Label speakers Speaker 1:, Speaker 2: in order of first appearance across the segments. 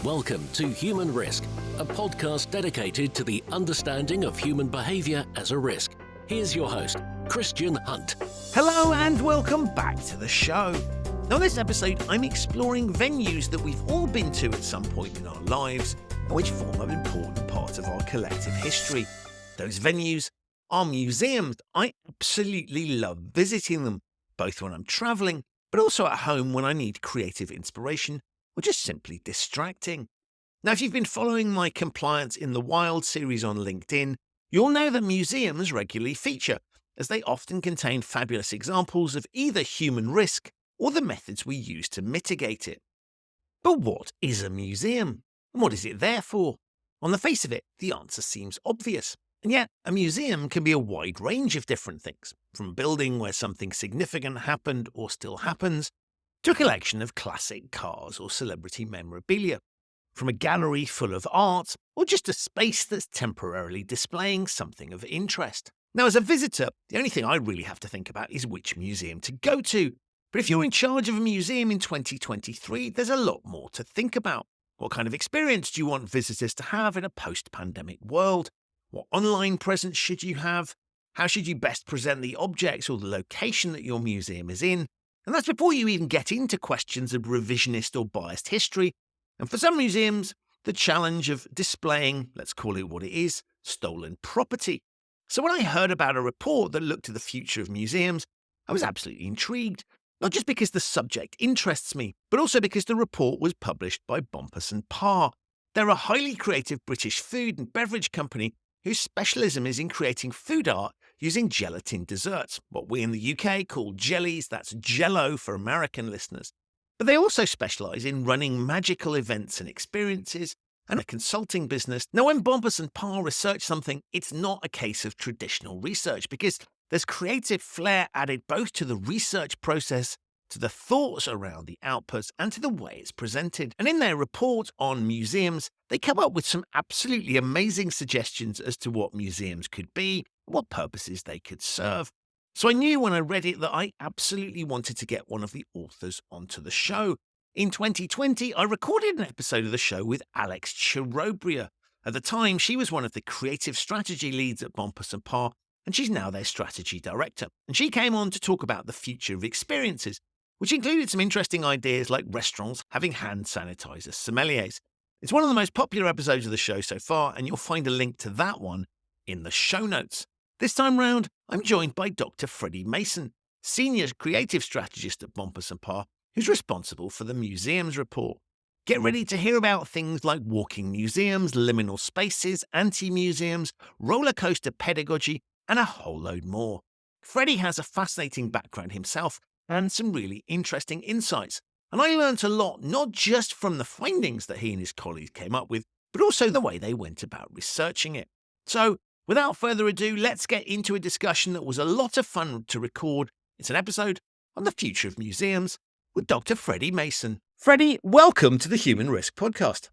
Speaker 1: Welcome to Human Risk, a podcast dedicated to the understanding of human behaviour as a risk. Here's your host, Christian Hunt.
Speaker 2: Hello and welcome back to the show. Now, in this episode, I'm exploring venues that we've all been to at some point in our lives and which form an important part of our collective history. Those venues are museums. I absolutely love visiting them, both when I'm travelling, but also at home when I need creative inspiration or just simply distracting. Now, if you've been following my Compliance in the Wild series on LinkedIn, you'll know that museums regularly feature, as they often contain fabulous examples of either human risk or the methods we use to mitigate it. But what is a museum? And what is it there for? On the face of it, the answer seems obvious. And yet, a museum can be a wide range of different things, from a building where something significant happened or still happens, to a collection of classic cars or celebrity memorabilia, from a gallery full of art, or just a space that's temporarily displaying something of interest. Now, as a visitor, the only thing I really have to think about is which museum to go to. But if you're in charge of a museum in 2023, there's a lot more to think about. What kind of experience do you want visitors to have in a post-pandemic world? What online presence should you have? How should you best present the objects or the location that your museum is in? And that's before you even get into questions of revisionist or biased history. And for some museums, the challenge of displaying, let's call it what it is, stolen property. So when I heard about a report that looked at the future of museums, I was absolutely intrigued. Not just because the subject interests me, but also because the report was published by Bompas and Parr. They're a highly creative British food and beverage company whose specialism is in creating food art using gelatin desserts, what we in the UK call jellies, that's Jello for American listeners. But they also specialise in running magical events and experiences and a consulting business. Now, when Bompas and Parr research something, it's not a case of traditional research because there's creative flair added both to the research process, to the thoughts around the outputs, and to the way it's presented. And in their report on museums, they come up with some absolutely amazing suggestions as to what museums could be, what purposes they could serve. So I knew when I read it that I absolutely wanted to get one of the authors onto the show. In 2020, I recorded an episode of the show with Alex Chirobria. At the time, she was one of the creative strategy leads at Bompass and Parr, and she's now their strategy director. And she came on to talk about the future of experiences, which included some interesting ideas like restaurants having hand sanitizer sommeliers. It's one of the most popular episodes of the show so far, and you'll find a link to that one in the show notes. This time round, I'm joined by Dr Freddie Mason, Senior Creative Strategist at Bompas and Parr, who's responsible for the museums report. Get ready to hear about things like walking museums, liminal spaces, anti-museums, roller coaster pedagogy, and a whole load more. Freddie has a fascinating background himself and some really interesting insights. And I learnt a lot, not just from the findings that he and his colleagues came up with, but also the way they went about researching it. So, without further ado, let's get into a discussion that was a lot of fun to record. It's an episode on the future of museums with Dr. Freddie Mason. Freddie, welcome to the Human Risk Podcast.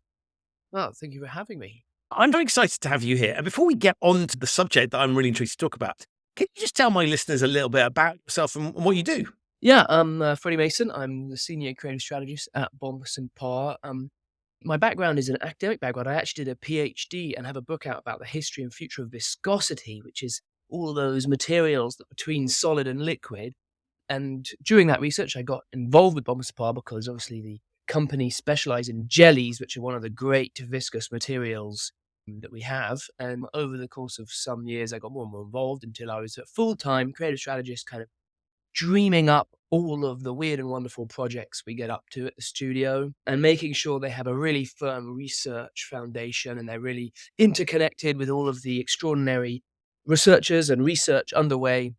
Speaker 3: Well, thank you for having me.
Speaker 2: I'm very excited to have you here. And before we get on to the subject that I'm really intrigued to talk about, can you just tell my listeners a little bit about yourself and what you do?
Speaker 3: Yeah, I'm Freddie Mason. I'm the Senior Creative Strategist at Bompas and Parr. My background is an academic background. I actually did a PhD and have a book out about the history and future of viscosity, which is all those materials that between solid and liquid. And during that research, I got involved with Bompas and Parr because obviously the company specialise in jellies, which are one of the great viscous materials that we have. And over the course of some years, I got more and more involved until I was a full-time creative strategist, kind of dreaming up all of the weird and wonderful projects we get up to at the studio and making sure they have a really firm research foundation and they're really interconnected with all of the extraordinary researchers and research underway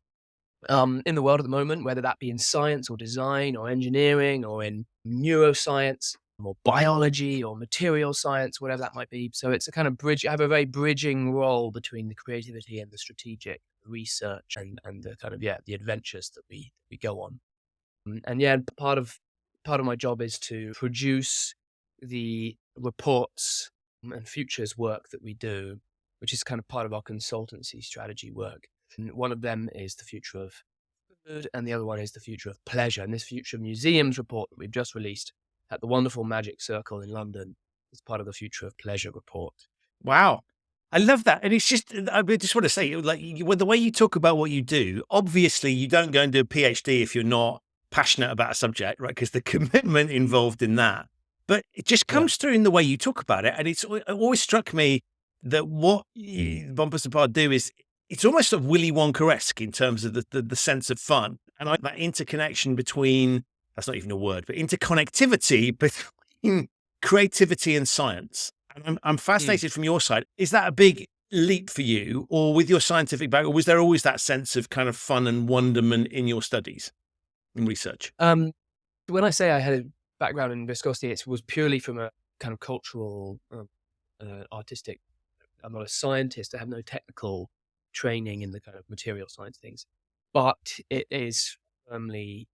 Speaker 3: in the world at the moment, whether that be in science or design or engineering or in neuroscience or biology or material science, whatever that might be. So it's a kind of bridge. I have a very bridging role between the creativity and the strategic research and the kind of, the adventures that we go on. And part of my job is to produce the reports and futures work that we do, which is kind of part of our consultancy strategy work. And one of them is the future of food, and the other one is the future of pleasure. And this future museums report that we've just released at the wonderful Magic Circle in London as part of the Future of Pleasure report.
Speaker 2: Wow. I love that. And it's just, I just want to say, like, the way you talk about what you do, obviously you don't go and do a PhD if you're not passionate about a subject, right? Because the commitment involved in that. But it just comes through in the way you talk about it. And it always struck me that what Bompas and Parr do is, it's almost sort of Willy Wonka-esque in terms of the sense of fun. And that interconnection between, that's not even a word, but interconnectivity between creativity and science. And I'm fascinated from your side. Is that a big leap for you, or with your scientific background, or was there always that sense of kind of fun and wonderment in your studies and research?
Speaker 3: When I say I had a background in viscosity, it was purely from a kind of cultural, artistic. I'm not a scientist. I have no technical training in the kind of material science things, but it is firmly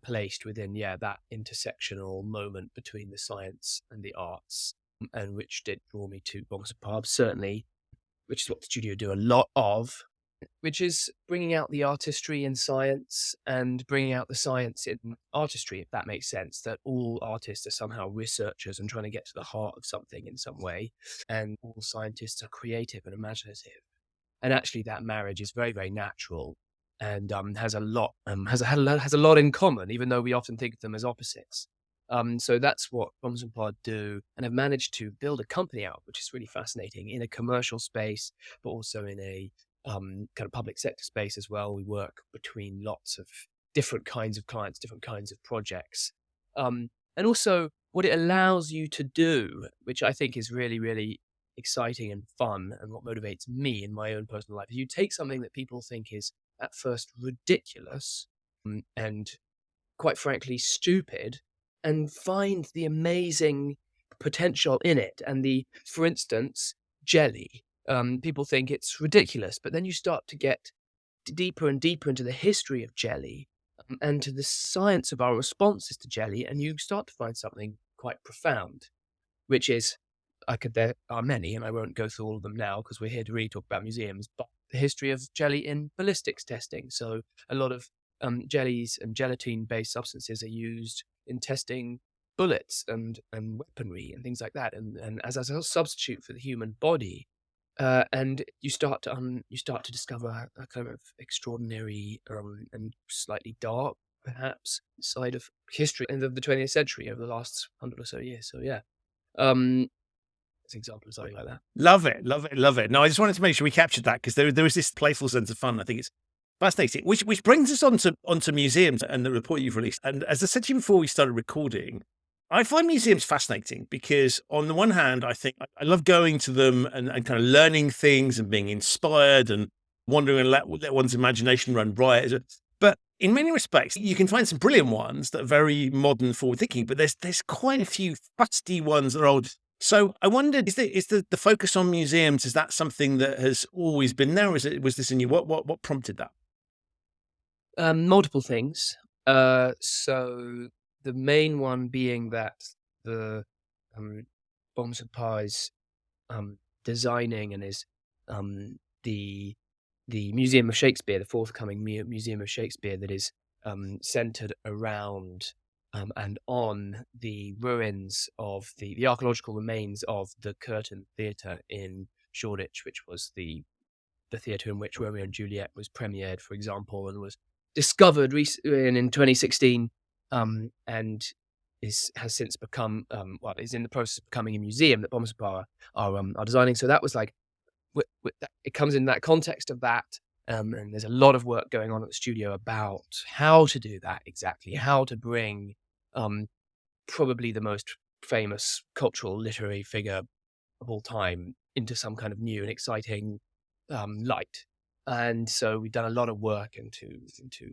Speaker 3: placed within, that intersectional moment between the science and the arts, and which did draw me to Bompas and Parr, certainly, which is what the studio do a lot of, which is bringing out the artistry in science and bringing out the science in artistry, if that makes sense, that all artists are somehow researchers and trying to get to the heart of something in some way, and all scientists are creative and imaginative. And actually that marriage is very, very natural, and has a lot in common, even though we often think of them as opposites. So that's what Bompas and Parr do, and have managed to build a company out, which is really fascinating, in a commercial space, but also in a kind of public sector space as well. We work between lots of different kinds of clients, different kinds of projects. And also what it allows you to do, which I think is really, really exciting and fun, and what motivates me in my own personal life, is you take something that people think is at first ridiculous and quite frankly stupid, and find the amazing potential in it. And for instance, jelly. People think it's ridiculous, but then you start to get deeper and deeper into the history of jelly, and to the science of our responses to jelly, and you start to find something quite profound, which is, there are many, and I won't go through all of them now because we're here to really talk about museums, but the history of jelly in ballistics testing. So a lot of jellies and gelatin-based substances are used in testing bullets and weaponry and things like that, and as a substitute for the human body. And you start to discover a kind of extraordinary and slightly dark, perhaps, side of history of the 20th century over the last 100 or so years. So as an example of something like that.
Speaker 2: Love it, love it, love it. No, I just wanted to make sure we captured that, because there is this playful sense of fun. I think it's fascinating, which brings us onto museums and the report you've released. And as I said to you before we started recording, I find museums fascinating because on the one hand, I think I love going to them and kind of learning things and being inspired and wandering and let one's imagination run riot. But in many respects, you can find some brilliant ones that are very modern, forward thinking, but there's quite a few fusty ones that are old. So I wondered, is the focus on museums, is that something that has always been there, or was this in you? What prompted that?
Speaker 3: Multiple things. So the main one being that the Bompas and Parr is designing and is the Museum of Shakespeare, the forthcoming Museum of Shakespeare, that is centered around and on the ruins of the archaeological remains of the Curtain Theatre in Shoreditch, which was the theatre in which Romeo and Juliet was premiered, for example, and was discovered in 2016, and has since become is in the process of becoming a museum that Bompas and Parr are designing. So that was like, it comes in that context of that, and there's a lot of work going on at the studio about how to do that exactly, how to bring probably the most famous cultural literary figure of all time into some kind of new and exciting light. And so we've done a lot of work into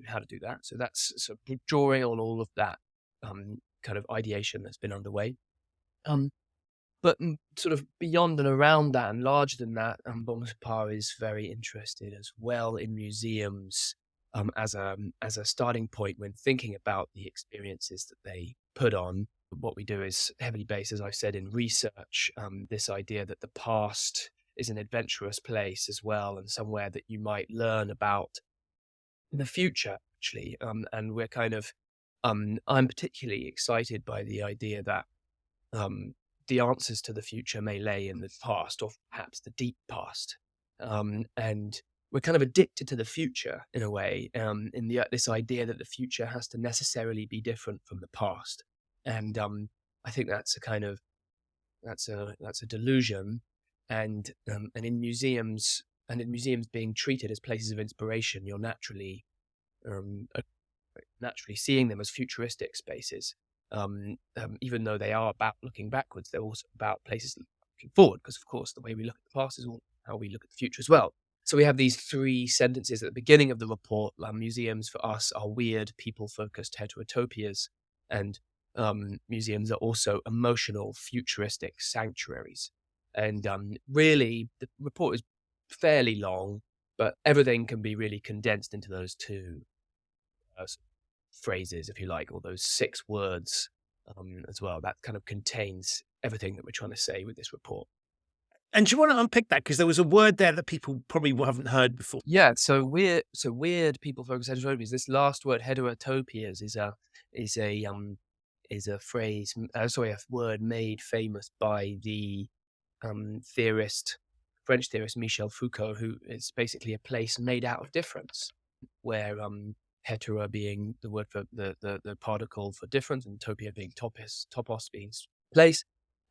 Speaker 3: how to do that. So that's sort of drawing on all of that kind of ideation that's been underway. But sort of beyond and around that and larger than that, Bompas Parr is very interested as well in museums as a starting point when thinking about the experiences that they put on. What we do is heavily based, as I've said, in research, this idea that the past is an adventurous place as well, and somewhere that you might learn about in the future, actually. And we're kind of, I'm particularly excited by the idea that the answers to the future may lay in the past, or perhaps the deep past. And we're kind of addicted to the future in a way, in this idea that the future has to necessarily be different from the past. And I think that's a delusion. And in museums being treated as places of inspiration, you're naturally seeing them as futuristic spaces. Even though they are about looking backwards, they're also about places looking forward, because of course the way we look at the past is how we look at the future as well. So we have these 3 sentences at the beginning of the report. Museums for us are weird, people-focused heterotopias, and museums are also emotional, futuristic sanctuaries. And really, the report is fairly long, but everything can be really condensed into those 2 phrases, if you like, or those 6 words as well. That kind of contains everything that we're trying to say with this report.
Speaker 2: And do you want to unpick that? Because there was a word there that people probably haven't heard before.
Speaker 3: Yeah, so weird people-focused heterotopias. This last word, heterotopias, is a phrase, a word made famous by the French theorist Michel Foucault, who is basically a place made out of difference, where hetero being the word for the particle for difference, and topia being topos being place.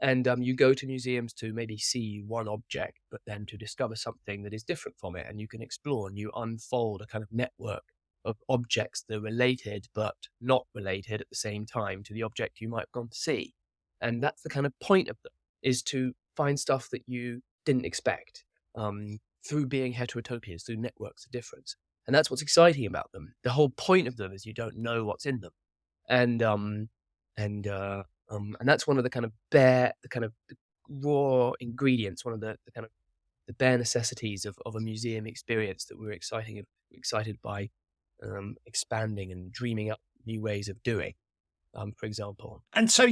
Speaker 3: And you go to museums to maybe see one object, but then to discover something that is different from it, and you can explore and you unfold a kind of network of objects that are related but not related at the same time to the object you might have gone to see. And that's the kind of point of them, is to find stuff that you didn't expect through being heterotopias, through networks of difference. And that's what's exciting about them. The whole point of them is you don't know what's in them. And that's one of the kind of the raw ingredients, one of the kind of the bare necessities of a museum experience that we're excited by expanding and dreaming up new ways of doing, for example.
Speaker 2: And so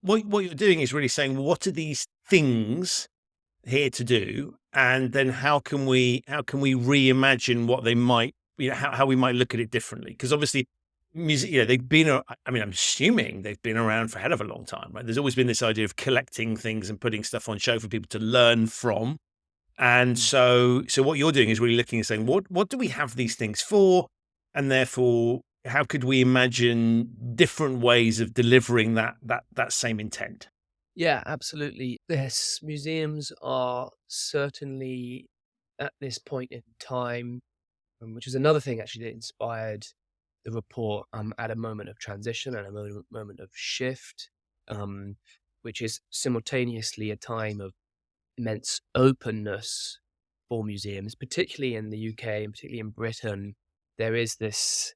Speaker 2: what you're doing is really saying, what are these things here to do, and then how can we reimagine what they might, how we might look at it differently? Because obviously, they've been, I'm assuming they've been around for a hell of a long time, right? There's always been this idea of collecting things and putting stuff on show for people to learn from. And so what you're doing is really looking and saying, what do we have these things for? And therefore, how could we imagine different ways of delivering that same intent?
Speaker 3: Yeah, absolutely. Yes, museums are certainly at this point in time, which is another thing actually that inspired the report, at a moment of transition and a moment of shift, which is simultaneously a time of immense openness for museums, particularly in the UK and particularly in Britain. There is this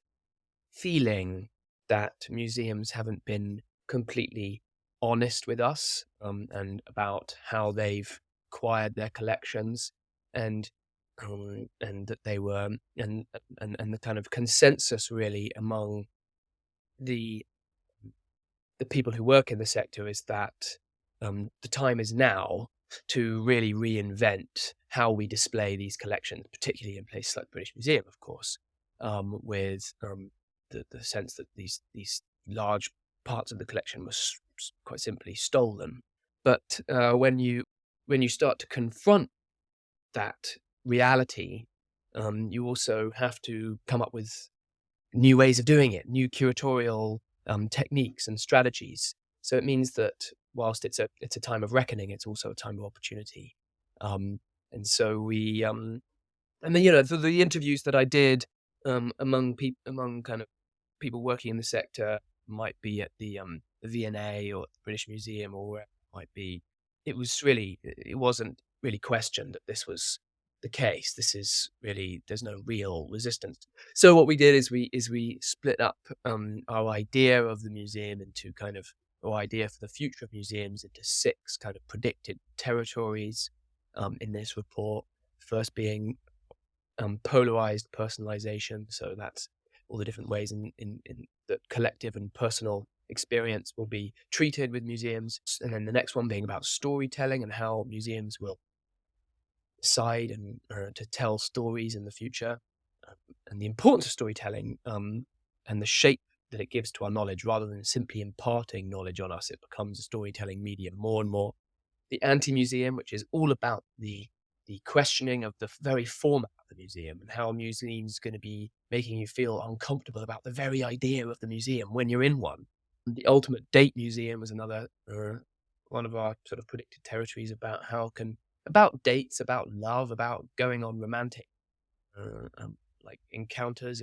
Speaker 3: feeling that museums haven't been completely honest with us, and about how they've acquired their collections, and that they were, and the kind of consensus really among the people who work in the sector is that the time is now to really reinvent how we display these collections, particularly in places like the British Museum, of course, with the sense that these large parts of the collection were quite simply stolen. But when you start to confront that reality, you also have to come up with new ways of doing it, new curatorial techniques and strategies. So it means that whilst it's a time of reckoning, it's also a time of opportunity. And so we, and then the interviews that I did among kind of people working in the sector, might be at the V&A or the British Museum or where it might be, it wasn't really questioned that this was the case. This is really, there's no real resistance. So what we did is we split up our idea of the museum into our idea for the future of museums into 6 kind of predicted territories in this report. First being polarized personalization. So that's all the different ways in that collective and personal experience will be treated with museums. And then the next one being about storytelling and how museums will decide and to tell stories in the future, and the importance of storytelling, and the shape that it gives to our knowledge, rather than simply imparting knowledge on us. It becomes a storytelling medium more and more. The anti-museum, which is all about the questioning of the very format of the museum and how a museum's going to be making you feel uncomfortable about the very idea of the museum when you're in one. The ultimate date museum was another one of our sort of predicted territories about dates, about love, about going on romantic like encounters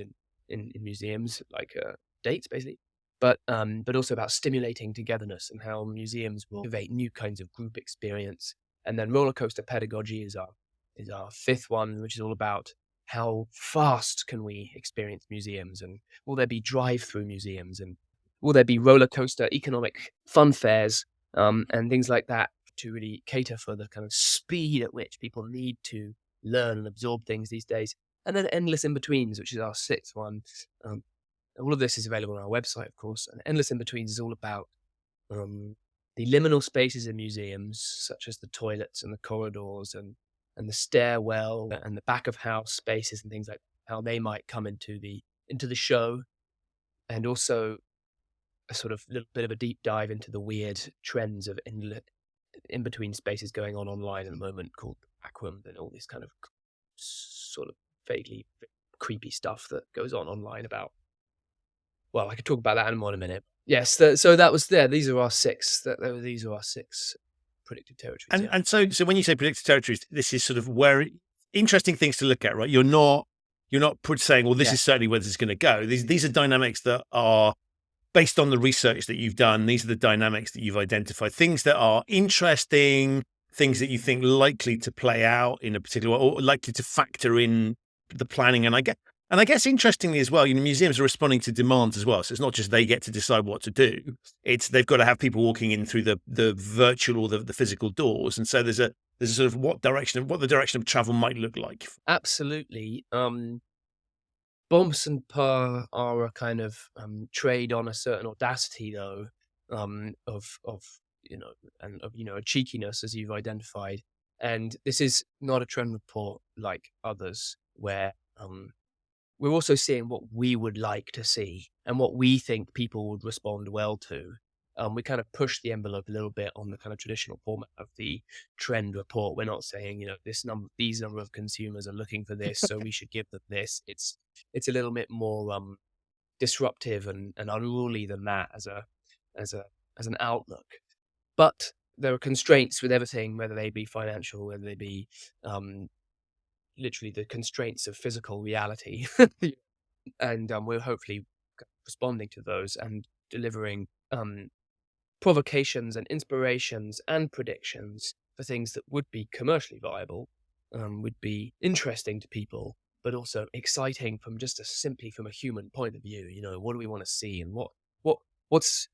Speaker 3: in museums, like dates basically, but also about stimulating togetherness and how museums will activate new kinds of group experience. And then roller coaster pedagogy is our fifth one, which is all about how fast can we experience museums, and will there be drive-through museums, and will there be roller coaster economic fun fairs, and things like that, to really cater for the kind of speed at which people need to learn and absorb things these days. And then endless in-betweens, which is our sixth one. All of this is available on our website, of course. And endless in-betweens is all about the liminal spaces in museums, such as the toilets and the corridors and the stairwell and the back of house spaces and things like that, how they might come into the show, and also a sort of little bit of a deep dive into the weird trends of in-between spaces going on online at the moment, called backroom, and all this kind of sort of vaguely creepy stuff that goes on online about. Well, I could talk about that in a minute. Yes, so that was there. These are our six. These are our six predictive territories.
Speaker 2: And so when you say predictive territories, this is sort of where interesting things to look at, right? You're not saying, well, this is certainly where this is going to go. These are dynamics that are based on the research that you've done. These are the dynamics that you've identified, things that are interesting, things that you think likely to play out in a particular way, or likely to factor in the planning. And I guess interestingly as well, museums are responding to demands as well. So it's not just they get to decide what to do. It's they've got to have people walking in through the virtual or the physical doors. And so there's a sort of what the direction of travel might look like.
Speaker 3: Absolutely. Bompas and Parr are a kind of trade on a certain audacity, though, of a cheekiness, as you've identified. And this is not a trend report like others, where we're also seeing what we would like to see and what we think people would respond well to. We kind of push the envelope a little bit on the kind of traditional format of the trend report. We're not saying, these number of consumers are looking for this, so we should give them this. It's a little bit more disruptive and unruly than that as an outlook. But there are constraints with everything, whether they be financial, whether they be literally the constraints of physical reality. And we're hopefully responding to those and delivering provocations and inspirations and predictions for things that would be commercially viable, would be interesting to people, but also exciting simply from a human point of view. What do we want to see, and what's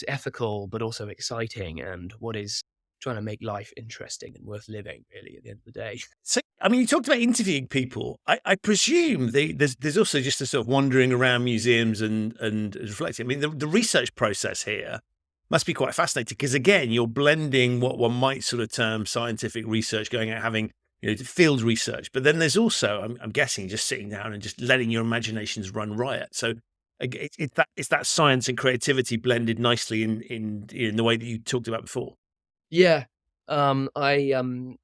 Speaker 3: ethical but also exciting, and what is trying to make life interesting and worth living, really, at the end of the day.
Speaker 2: So, you talked about interviewing people. I presume there's also just a sort of wandering around museums and reflecting. The research process here must be quite fascinating, because again, you're blending what one might sort of term scientific research, going out having field research, but then there's also, I'm guessing, just sitting down and just letting your imaginations run riot. So it's that science and creativity blended nicely in the way that you talked about before.
Speaker 3: Yeah, I am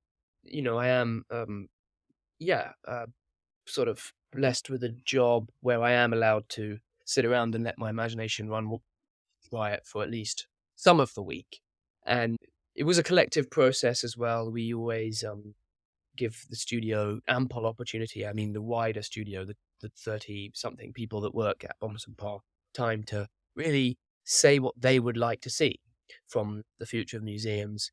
Speaker 3: sort of blessed with a job where I am allowed to sit around and let my imagination run riot for at least some of the week. And it was a collective process as well. We always give the studio ample opportunity. The wider studio, the 30-something people that work at Bompas and Parr, time to really say what they would like to see from the future of museums.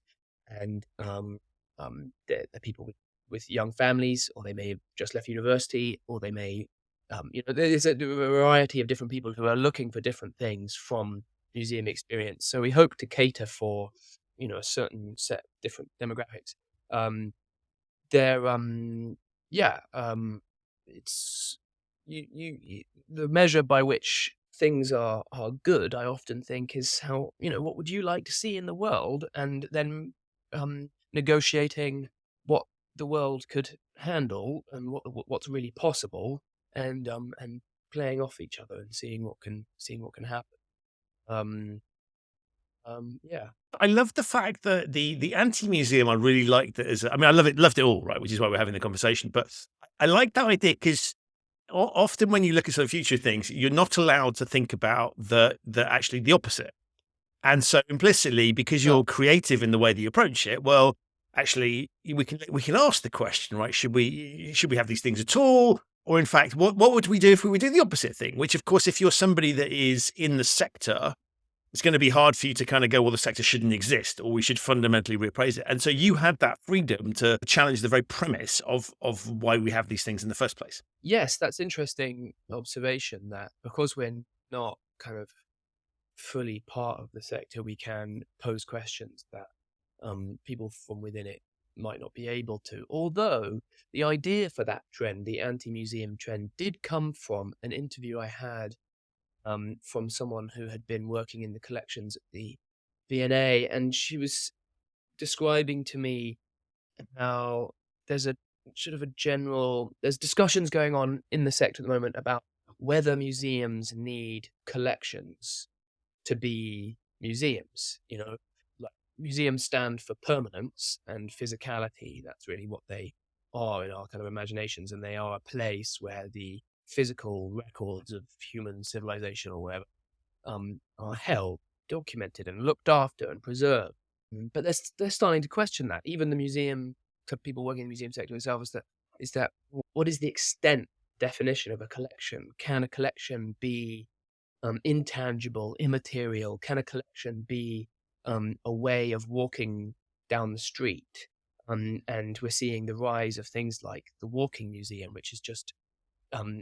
Speaker 3: And they're people with young families, or they may have just left university, or they may, there's a variety of different people who are looking for different things from museum experience. So we hope to cater for, a certain set of different demographics. It's the measure by which things are good, I often think, is how, what would you like to see in the world, and then negotiating what the world could handle and what's really possible, and playing off each other and seeing what can happen. Um, yeah.
Speaker 2: I love the fact that the anti-museum, I really liked it as, I mean, I loved it all, right? Which is why we're having the conversation. But I like that idea because often when you look at sort of future things, you're not allowed to think about the actually the opposite. And so implicitly, because you're creative in the way that you approach it, well, actually we can ask the question, right? Should we have these things at all? Or in fact, what would we do if we would do the opposite thing? Which of course, if you're somebody that is in the sector, it's going to be hard for you to kind of go, well, the sector shouldn't exist, or we should fundamentally reappraise it. And so you had that freedom to challenge the very premise of why we have these things in the first place.
Speaker 3: Yes, that's interesting observation, that because we're not kind of fully part of the sector, we can pose questions that people from within it might not be able to. Although the idea for that trend, the anti-museum trend, did come from an interview I had from someone who had been working in the collections at the V&A, and she was describing to me how there's a sort of a there's discussions going on in the sector at the moment about whether museums need collections to be museums. Like, museums stand for permanence and physicality. That's really what they are in our kind of imaginations, and they are a place where the physical records of human civilization or whatever are held, documented, and looked after and preserved. But they're starting to question that. Even the museum, to people working in the museum sector itself, is that what is the extent definition of a collection? Can a collection be intangible, immaterial? Can a collection be a way of walking down the street? And we're seeing the rise of things like the walking museum, which is just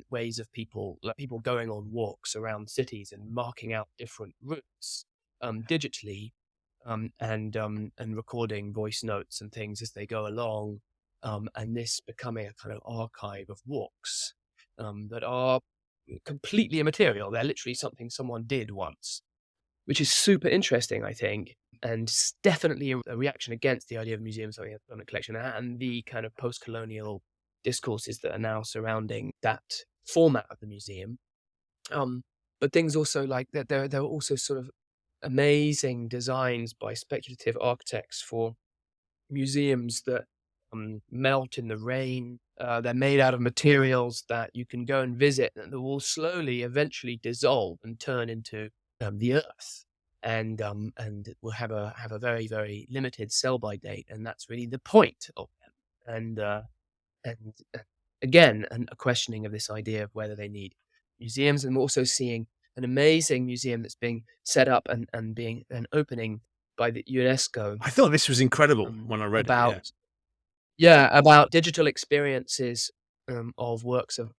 Speaker 3: ways of people going on walks around cities and marking out different routes digitally, and recording voice notes and things as they go along, and this becoming a kind of archive of walks that are completely immaterial. They're literally something someone did once, which is super interesting, I think, and definitely a reaction against the idea of museums having a permanent collection and the kind of post-colonial discourses that are now surrounding that format of the museum. But things also like that, there are also sort of amazing designs by speculative architects for museums that melt in the rain. They're made out of materials that you can go and visit, and that will slowly, eventually dissolve and turn into the earth, and will have a very, very limited sell-by date, and that's really the point of them. And again, a questioning of this idea of whether they need museums. And we're also seeing an amazing museum that's being set up and being an opening by the UNESCO.
Speaker 2: I thought this was incredible when I read
Speaker 3: about
Speaker 2: it.
Speaker 3: about digital experiences of works of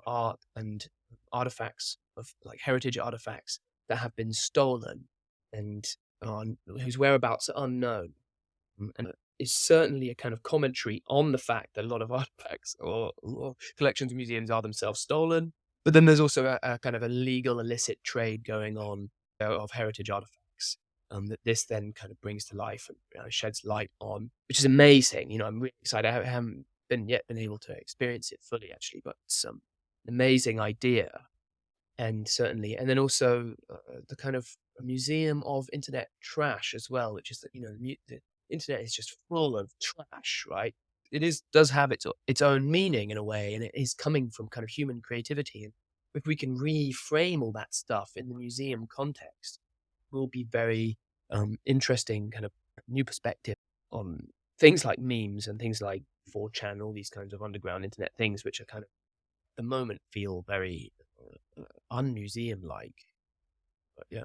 Speaker 3: art and artifacts, of like heritage artifacts that have been stolen and whose whereabouts are unknown. And it's certainly a kind of commentary on the fact that a lot of artifacts or collections of museums are themselves stolen. But then there's also a kind of a legal illicit trade going on of heritage artifacts that this then kind of brings to life and sheds light on, which is amazing. I'm really excited. I haven't been able to experience it fully, actually, but it's an amazing idea. And then also the kind of museum of internet trash as well, which is that, the internet is just full of trash, right? It does have its own meaning in a way, and it is coming from kind of human creativity. And if we can reframe all that stuff in the museum context, it will be very interesting kind of new perspective on things like memes and things like 4chan, all these kinds of underground internet things, which are kind of at the moment feel very unmuseum-like. But yeah.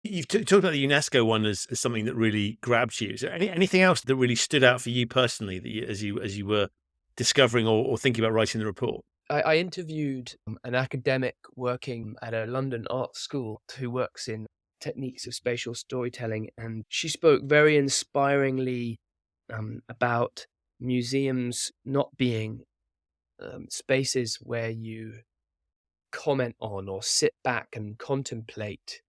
Speaker 2: You've talked about the UNESCO one as something that really grabbed you. Is there anything else that really stood out for you personally that as you were discovering or thinking about writing the report?
Speaker 3: I interviewed an academic working at a London art school who works in techniques of spatial storytelling, and she spoke very inspiringly about museums not being spaces where you comment on or sit back and contemplate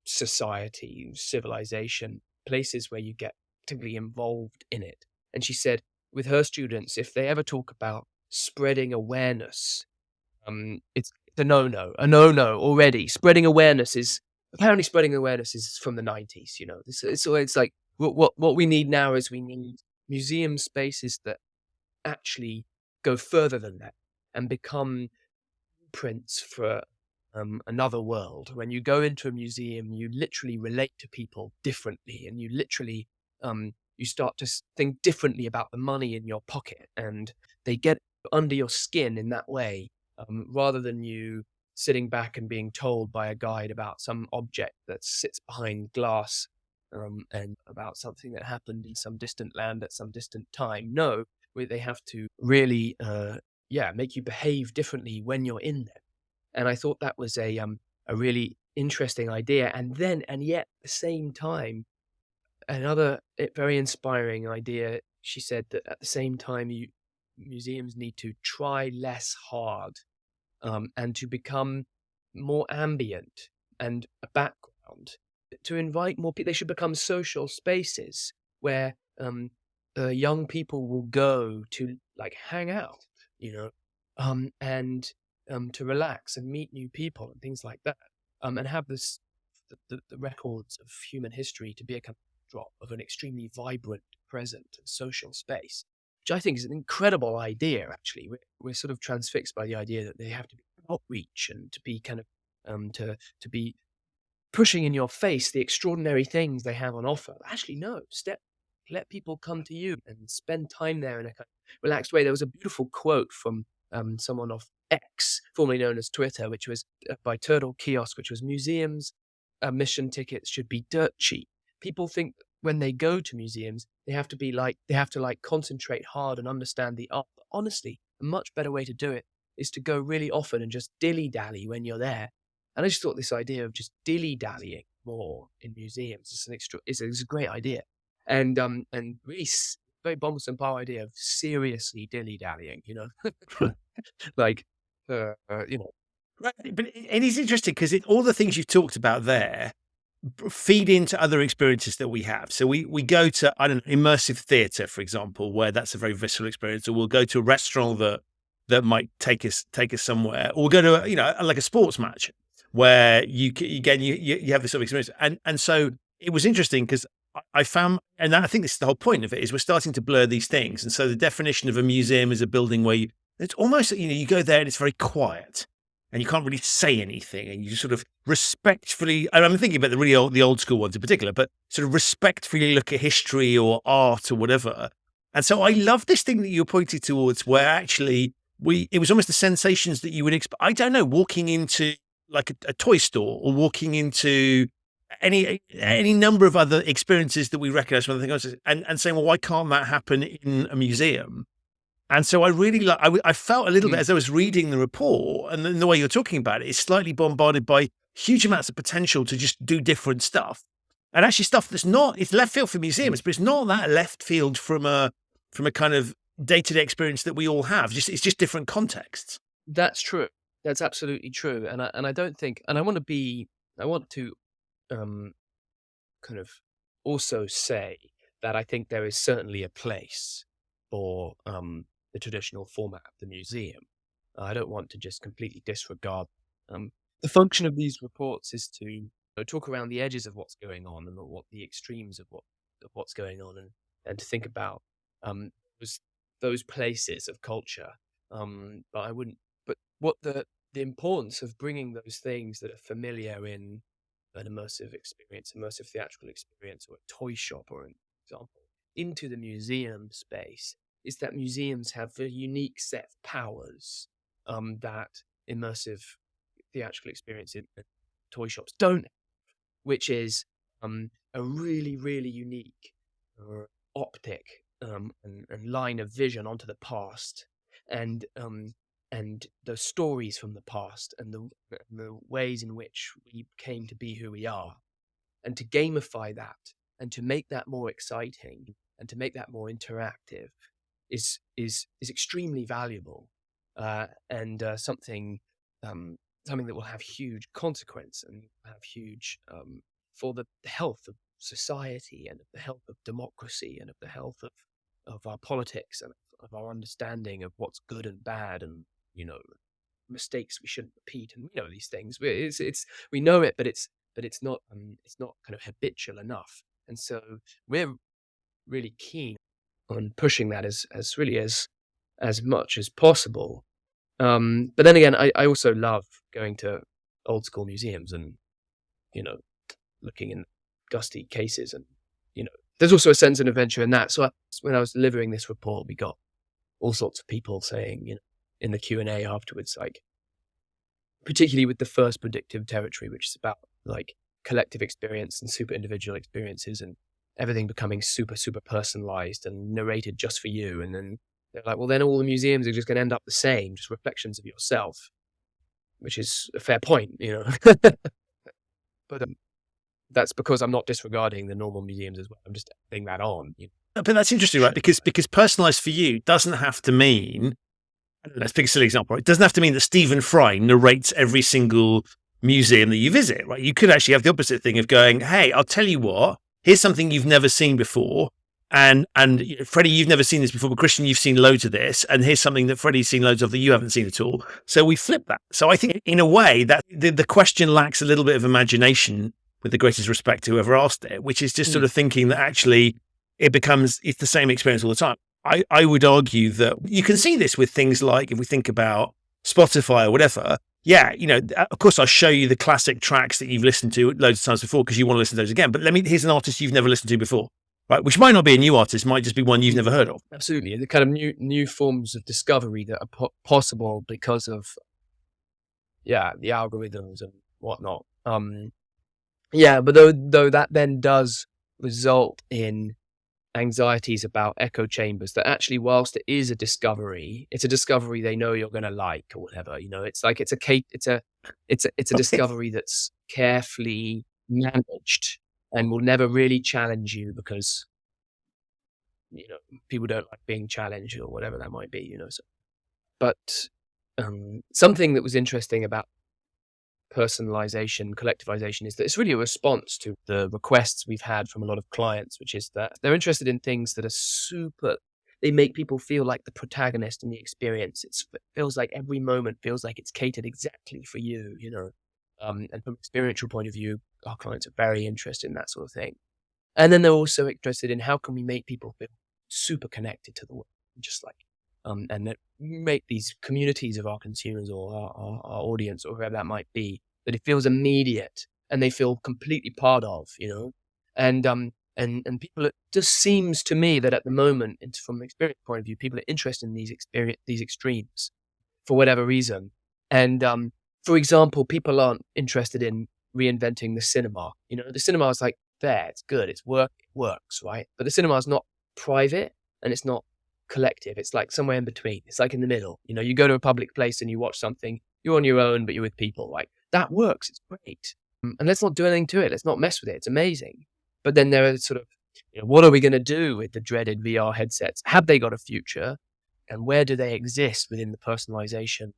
Speaker 3: society, civilization, places where you get actively involved in it. And she said with her students, if they ever talk about spreading awareness It's a no-no already. Spreading awareness is from the 90s. It's like what we need now is we need museum spaces that actually go further than that and become prints for another world. When you go into a museum, you literally relate to people differently, and you literally you start to think differently about the money in your pocket, and they get under your skin in that way, rather than you sitting back and being told by a guide about some object that sits behind glass, and about something that happened in some distant land at some distant time. No, they have to really make you behave differently when you're in there. And I thought that was a really interesting idea. And yet at the same time, another very inspiring idea. She said that at the same time, museums need to try less hard, and to become more ambient and a background, to invite more people. They should become social spaces where young people will go to, like, hang out, and to relax and meet new people and things like that, and have the records of human history to be a kind of drop of an extremely vibrant, present, and social space, which I think is an incredible idea. Actually, we're sort of transfixed by the idea that they have to be outreach and to be kind of to be pushing in your face the extraordinary things they have on offer. Actually, no, let people come to you and spend time there in a kind of relaxed way. There was a beautiful quote from someone off X, formerly known as Twitter, which was by Turtle Kiosk, which was, museums admission tickets should be dirt cheap. People think when they go to museums, they have to concentrate hard and understand the art. But honestly, a much better way to do it is to go really often and just dilly-dally when you're there. And I just thought this idea of just dilly-dallying more in museums is a great idea. And really very Bompas and Parr idea of seriously dilly-dallying, like,
Speaker 2: Right, but it is interesting because all the things you've talked about there feed into other experiences that we have. So we go to, I don't know, immersive theatre, for example, where that's a very visceral experience, or we'll go to a restaurant that might take us somewhere, or we'll go to like a sports match where you have this sort of experience. And so it was interesting because I found, and I think this is the whole point of it, is we're starting to blur these things. And so the definition of a museum is a building where it's almost, you go there and it's very quiet and you can't really say anything, and you sort of respectfully, and I'm thinking about the old school ones in particular, but sort of respectfully look at history or art or whatever. And so I love this thing that you're pointing towards, where actually it was almost the sensations that you would expect. I don't know, walking into like a toy store, or walking into any number of other experiences that we recognize from other things, and saying, well, why can't that happen in a museum? And so I really I felt a little bit, as I was reading the report, and then the way you're talking about it is slightly bombarded by huge amounts of potential to just do different stuff. And actually stuff that's it's left field for museums, but it's not that left field from a kind of day-to-day experience that we all have. It's just different contexts.
Speaker 3: That's true. That's absolutely true. And I don't think, and I want to kind of also say that I think there is certainly a place for the traditional format of the museum. I don't want to just completely disregard. The function of these reports is to talk around the edges of what's going on, and what the extremes of what's going on, and to think about those places of culture. But I wouldn't. But what the importance of bringing those things that are familiar in an immersive experience, immersive theatrical experience, or a toy shop, or an example, into the museum space, is that museums have a unique set of powers that immersive theatrical experience in toy shops don't have, which is a really, really unique optic and line of vision onto the past, and the stories from the past, and the ways in which we came to be who we are, and to gamify that, and to make that more exciting, and to make that more interactive is extremely valuable, and something that will have huge consequence, and have huge for the health of society, and of the health of democracy, and of the health of our politics, and of our understanding of what's good and bad, and mistakes we shouldn't repeat, and we know these things. We know it, but it's not kind of habitual enough, and so we're really keen on pushing that as much as possible. But then again, I also love going to old school museums and, looking in dusty cases, and, there's also a sense of adventure in that. So when I was delivering this report, we got all sorts of people saying, in the Q&A afterwards, like, particularly with the first predictive territory, which is about like collective experience and super individual experiences and everything becoming super, super personalized and narrated just for you. And then they're like, well, then all the museums are just going to end up the same, just reflections of yourself, which is a fair point, But that's because I'm not disregarding the normal museums as well. I'm just adding that on.
Speaker 2: But that's interesting, right? Because personalized for you doesn't have to mean, let's pick a silly example, right? It doesn't have to mean that Stephen Fry narrates every single museum that you visit, right? You could actually have the opposite thing of going, hey, I'll tell you what, here's something you've never seen before. And Freddie, you've never seen this before, but Christian, you've seen loads of this. And here's something that Freddie's seen loads of that you haven't seen at all. So we flip that. So I think in a way that the question lacks a little bit of imagination, with the greatest respect to whoever asked it, which is just sort of thinking that actually it's the same experience all the time. I would argue that you can see this with things like, if we think about Spotify or whatever, of course I'll show you the classic tracks that you've listened to loads of times before because you want to listen to those again. But here's an artist you've never listened to before, right? Which might not be a new artist, might just be one you've never heard of.
Speaker 3: Absolutely. The kind of new forms of discovery that are possible because of, the algorithms and whatnot. But though that then does result in anxieties about echo chambers, that actually, whilst it is a discovery, it's a discovery they know you're going to like or whatever. It's like it's a discovery that's carefully managed and will never really challenge you because people don't like being challenged or whatever that might be. But something that was interesting about personalization, collectivization, is that it's really a response to the requests we've had from a lot of clients, which is that they're interested in things that are they make people feel like the protagonist in the experience. It feels like every moment feels like it's catered exactly for you, and from an experiential point of view, our clients are very interested in that sort of thing. And then they're also interested in how can we make people feel super connected to the world, just like, and that make these communities of our consumers or our audience or whoever that might be, that it feels immediate and they feel completely part of, and people, it just seems to me that at the moment, from an experience point of view, people are interested in these extremes for whatever reason. And for example, people aren't interested in reinventing the cinema. The cinema is like there, it's good, it works, right? But the cinema is not private and it's not collective. It's like somewhere in between. It's like in the middle. You go to a public place and you watch something, you're on your own, but you're with people. Like that works. It's great. And let's not do anything to it. Let's not mess with it. It's amazing. But then there are sort of, what are we going to do with the dreaded VR headsets? Have they got a future? And where do they exist within the personalization,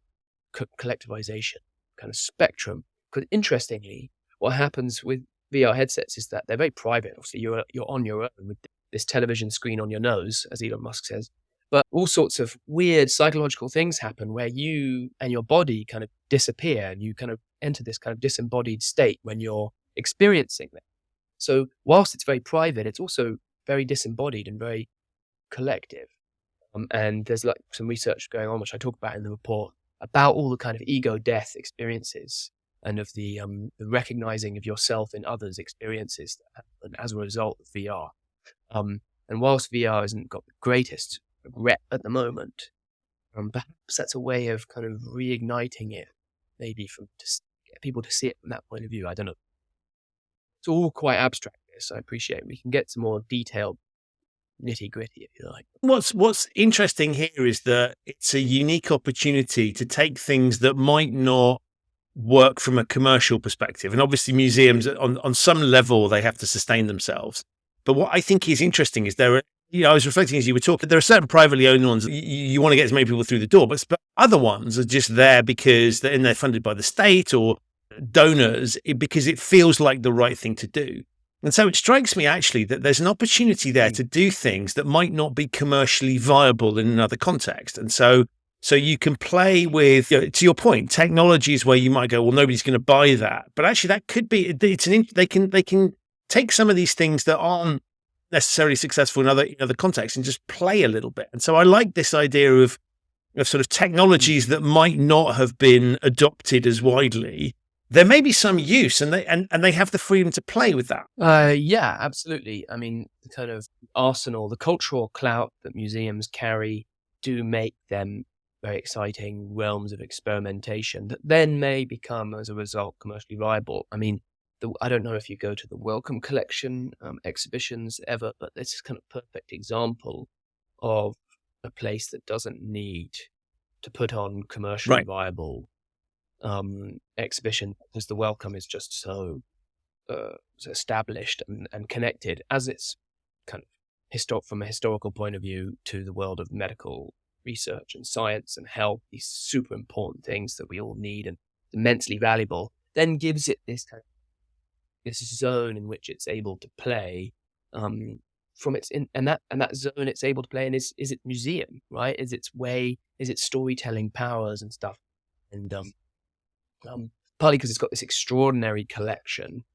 Speaker 3: collectivization kind of spectrum? Because interestingly, what happens with VR headsets is that they're very private. Obviously, you're on your own with this television screen on your nose, as Elon Musk says. But all sorts of weird psychological things happen where you and your body kind of disappear and you kind of enter this kind of disembodied state when you're experiencing them. So whilst it's very private, it's also very disembodied and very collective. And there's like some research going on, which I talk about in the report, about all the kind of ego death experiences and of the recognizing of yourself in others' experiences that happen as a result of VR. And whilst VR hasn't got the greatest rep at the moment, perhaps that's a way of kind of reigniting it, maybe to get people to see it from that point of view. I don't know. It's all quite abstract, this. I appreciate we can get some more detailed nitty gritty if you like.
Speaker 2: What's interesting here is that it's a unique opportunity to take things that might not work from a commercial perspective. And obviously museums on some level, they have to sustain themselves. But what I think is interesting is I was reflecting as you were talking, there are certain privately owned ones, you want to get as many people through the door, but other ones are just there because they're funded by the state or donors because it feels like the right thing to do. And so it strikes me actually that there's an opportunity there to do things that might not be commercially viable in another context. And so So you can play with, to your point, technologies where you might go, well, nobody's going to buy that, but actually that could be. They can take some of these things that aren't necessarily successful in other contexts and just play a little bit. And so I like this idea of sort of technologies that might not have been adopted as widely. There may be some use, and they have the freedom to play with that.
Speaker 3: Yeah, absolutely. I mean, the kind of arsenal, the cultural clout that museums carry do make them very exciting realms of experimentation that then may become, as a result, commercially viable. I mean, I don't know if you go to the Wellcome Collection exhibitions ever, but this is kind of perfect example of a place that doesn't need to put on commercially viable exhibition, because the Wellcome is just so established and connected as it's kind of from a historical point of view to the world of medical research and science and health, these super important things that we all need and immensely valuable, then gives it this kind of this zone in which it's able to play and that zone it's able to play in is its museum, right? Is its storytelling powers and stuff. And partly because it's got this extraordinary collection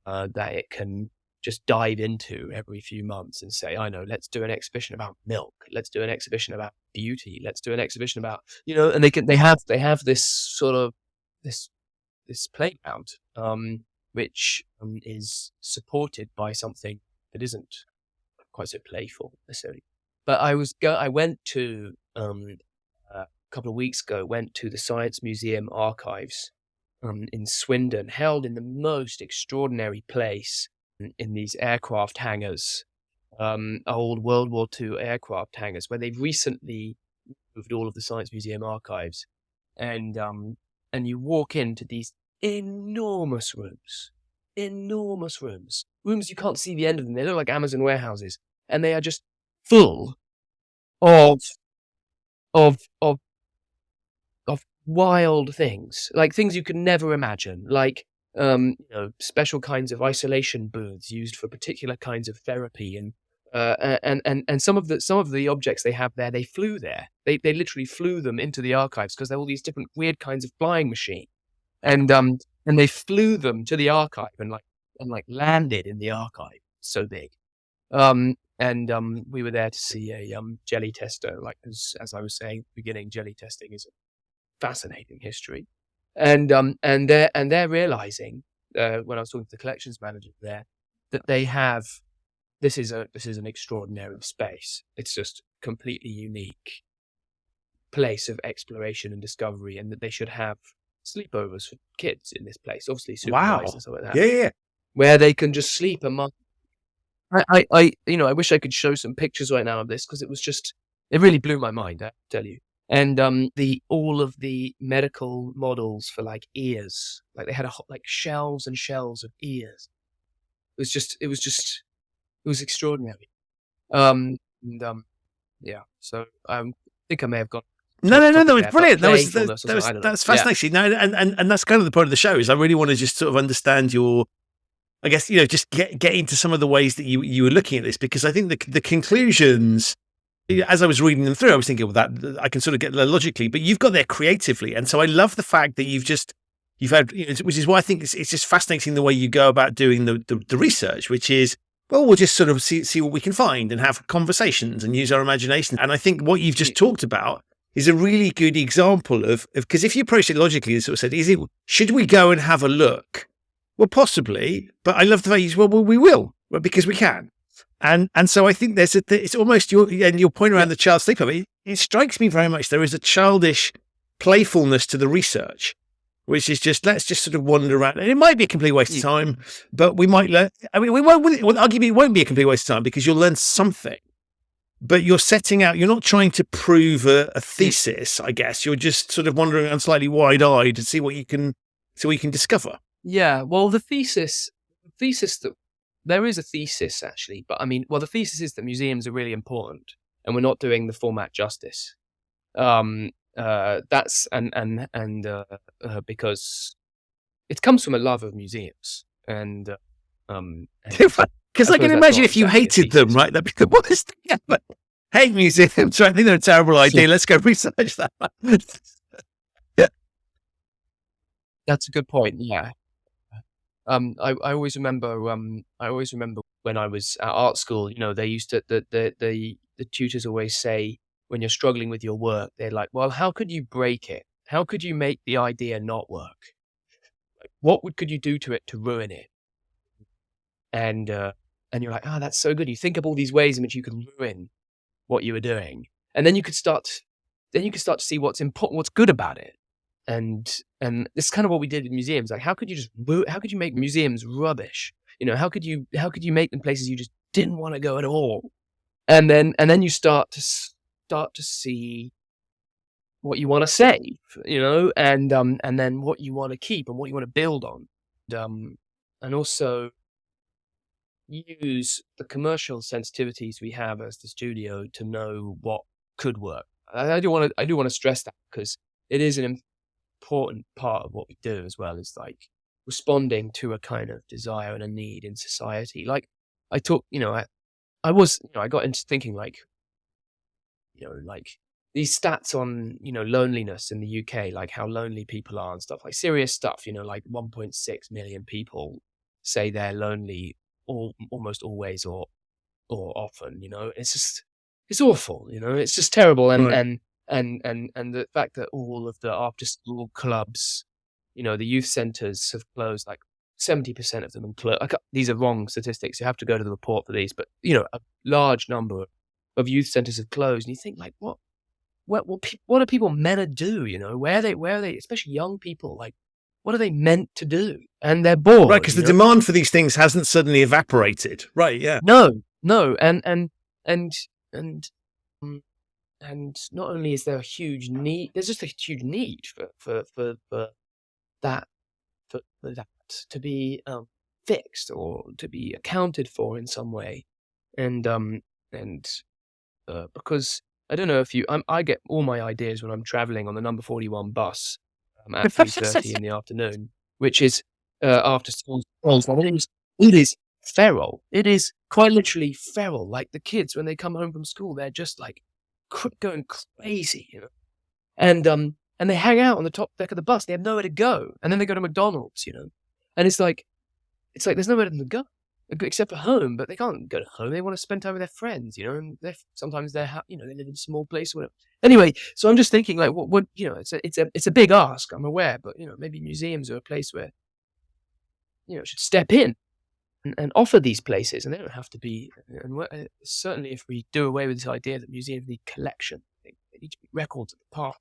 Speaker 3: that it can just dive into every few months and say, I know, let's do an exhibition about milk, let's do an exhibition about beauty, let's do an exhibition about, and they have this sort of this playground which is supported by something that isn't quite so playful necessarily. But I went to a couple of weeks ago, went to the Science Museum archives in Swindon, held in the most extraordinary place in these aircraft hangars, old World War II aircraft hangars, where they've recently moved all of the Science Museum archives, and you walk into these enormous rooms you can't see the end of them. They look like Amazon warehouses, and they are just full of wild things, like things you could never imagine, like special kinds of isolation booths used for particular kinds of therapy, and some of the objects they have there, they flew there. They literally flew them into the archives because there are all these different weird kinds of flying machines, and they flew them to the archive and landed in the archive. So big. We were there to see a jelly tester. Like as I was saying at the beginning, jelly testing is a fascinating history, and they're realizing when I was talking to the collections manager there that they have this is an extraordinary space. It's just completely unique place of exploration and discovery, and that they should have sleepovers for kids in this place, obviously supervised and stuff like that.
Speaker 2: Yeah.
Speaker 3: Where they can just sleep among. I wish I could show some pictures right now of this, because it really blew my mind, I tell you. And all of the medical models for ears, they had shelves and shelves of ears. It was extraordinary. Yeah. So I think I may have got.
Speaker 2: No, it's brilliant. That's fascinating. Yeah. No, and that's kind of the point of the show, is I really want to just sort of understand your, I guess, just get into some of the ways that you were looking at this, because I think the conclusions, as I was reading them through, I was thinking, well, that I can sort of get there logically, but you've got there creatively. And so I love the fact that you've had, which is why I think it's just fascinating the way you go about doing the research, which is, well, we'll just sort of see what we can find and have conversations and use our imagination. And I think what you've just talked about is a really good example of, because if you approach it logically, as sort of said, should we go and have a look? Well, possibly, but I love the way we will, because we can. And so I think it's almost your point around the child sleepover. It strikes me very much there is a childish playfulness to the research, which is just, let's just sort of wander around. And it might be a complete waste of time, but we might learn. I mean, arguably it won't be a complete waste of time, because you'll learn something. But you're setting out, you're not trying to prove a thesis, I guess. You're just sort of wandering around slightly wide-eyed to see what you can discover.
Speaker 3: Yeah, well, the thesis that there is a thesis, actually, but I mean, the thesis is that museums are really important, and we're not doing the format justice. That's because it comes from a love of museums, and
Speaker 2: because I can imagine if you hated them, right? That'd be the worst thing ever. hate museums. So I think they're a terrible idea. Let's go research that. Yeah.
Speaker 3: That's a good point. Yeah. I always remember when I was at art school, they used to, the tutors always say, when you're struggling with your work, they're like, well, how could you break it? How could you make the idea not work? Like, could you do to it to ruin it? And you're like, that's so good. You think of all these ways in which you can ruin what you were doing. And then you could start to see what's important, what's good about it. And this is kind of what we did in museums. Like, how could you make museums rubbish? How could you make them places you just didn't want to go at all? And then you start to see what you want to save, and then what you want to keep and what you want to build on, and also use the commercial sensitivities we have as the studio to know what could work. I do want to stress that, because it is an important part of what we do as well, is like responding to a kind of desire and a need in society. Like I got into thinking like these stats on, loneliness in the UK, like how lonely people are and stuff, like serious stuff, like 1.6 million people say they're lonely almost always or often, it's awful, it's just terrible. And the fact that all of the after school clubs, the youth centers have closed, like 70% of them have closed. These are wrong statistics. You have to go to the report for these, but a large number of youth centers have closed. And you think, like, what are people meant to do? Where are they, especially young people, like, what are they meant to do? And they're bored.
Speaker 2: Right, because the demand for these things hasn't suddenly evaporated. Right, yeah.
Speaker 3: No. And not only is there a huge need, there's just a huge need for that to be fixed or to be accounted for in some way. And because I don't know if I get all my ideas when I'm traveling on the number 41 bus at 3:30 in the afternoon, which is after school. It is feral. It is quite literally feral. Like the kids, when they come home from school, they're just like going crazy, and they hang out on the top deck of the bus. They have nowhere to go, and then they go to McDonald's, and it's like there's nowhere to go except for home, but they can't go to home. They want to spend time with their friends, and sometimes they live in a small place or whatever. Anyway, so I'm just thinking, like, what it's a big ask, I'm aware, but maybe museums are a place where should step in and offer these places, and they don't have to be. And certainly, if we do away with this idea that museums need collection, they need to be records of the past,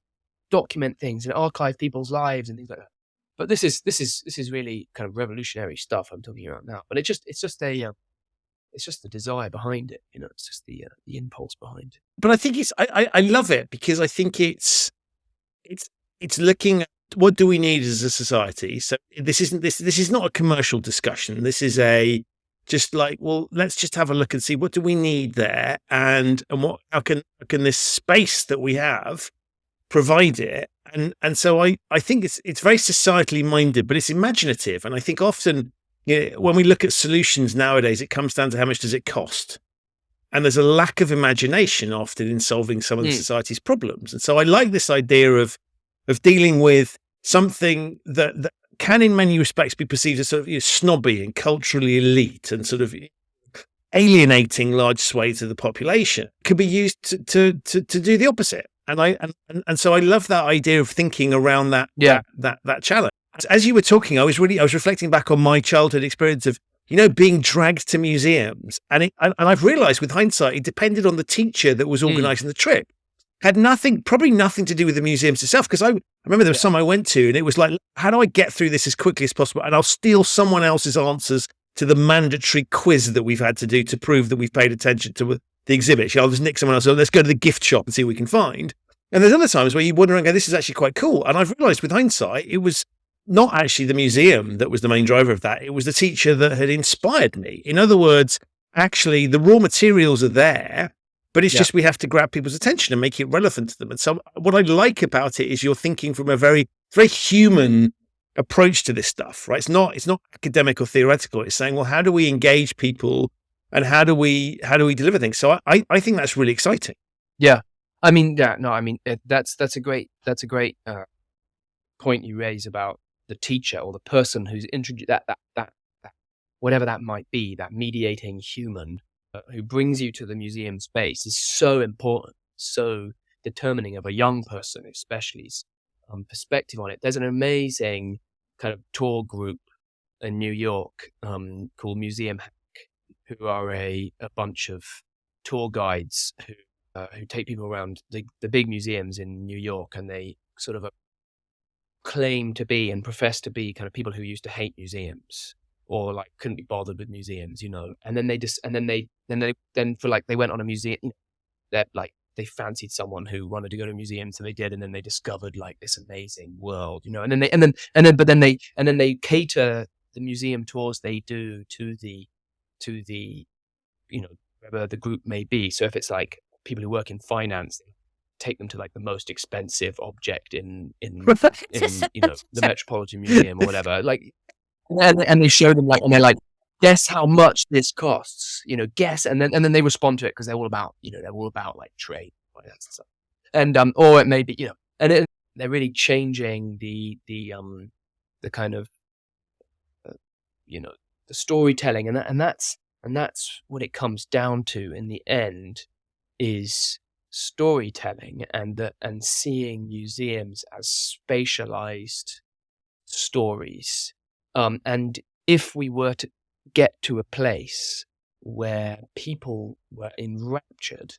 Speaker 3: document things, and archive people's lives and things like that. But this is really kind of revolutionary stuff I'm talking about now. But it's just the desire behind it, It's just the impulse behind it.
Speaker 2: But I think I love it, because I think it's looking at what do we need as a society. So this is not a commercial discussion. This is just like, well, let's just have a look and see what do we need there, and how can this space that we have provide it. And so I think it's very societally minded, but it's imaginative. And I think often when we look at solutions nowadays, it comes down to how much does it cost. And there's a lack of imagination often in solving some of the society's problems. And so I like this idea of dealing with something that can in many respects be perceived as sort of snobby and culturally elite and sort of alienating large swathes of the population, could be used to do the opposite. And so I love that idea of thinking around that challenge. As you were talking, I was reflecting back on my childhood experience of being dragged to museums, and I've realised with hindsight it depended on the teacher that was organising the trip. Had probably nothing to do with the museums itself, because I remember there was some I went to, and it was like, how do I get through this as quickly as possible? And I'll steal someone else's answers to the mandatory quiz that we've had to do to prove that we've paid attention to the exhibit. I'll just nick someone else. So let's go to the gift shop and see what we can find. And there's other times where you wonder and go, this is actually quite cool. And I've realised with hindsight, it was not actually the museum that was the main driver of that. It was the teacher that had inspired me. In other words, actually the raw materials are there, but it's just we have to grab people's attention and make it relevant to them. And so what I like about it is you're thinking from a very, very human approach to this stuff, right? It's not academic or theoretical. It's saying, well, how do we engage people and how do we deliver things? So I think that's really exciting.
Speaker 3: Yeah. I mean, yeah, no, I mean, that's a great point you raise about the teacher or the person who's introduced that whatever that might be, that mediating human who brings you to the museum space is so important, so determining of a young person, especially's perspective on it. There's an amazing kind of tour group in New York called Museum Hack, who are a bunch of tour guides who take people around the big museums in New York, and they sort of claim to be and profess to be kind of people who used to hate museums or like couldn't be bothered with museums, and then they went on a museum, that like they fancied someone who wanted to go to a museum, so they did, and then they discovered like this amazing world, and then they cater the museum tours they do to the wherever the group may be. So if it's like people who work in finance, they take them to like the most expensive object in the Metropolitan Museum or whatever, like, and they show them like, and they're like, guess how much this costs, guess, and then they respond to it because they're all about like trade, finance and stuff, and or it may be, and they're really changing the kind of the storytelling, and that's what it comes down to in the end, is storytelling and seeing museums as spatialized stories, and if we were to get to a place where people were enraptured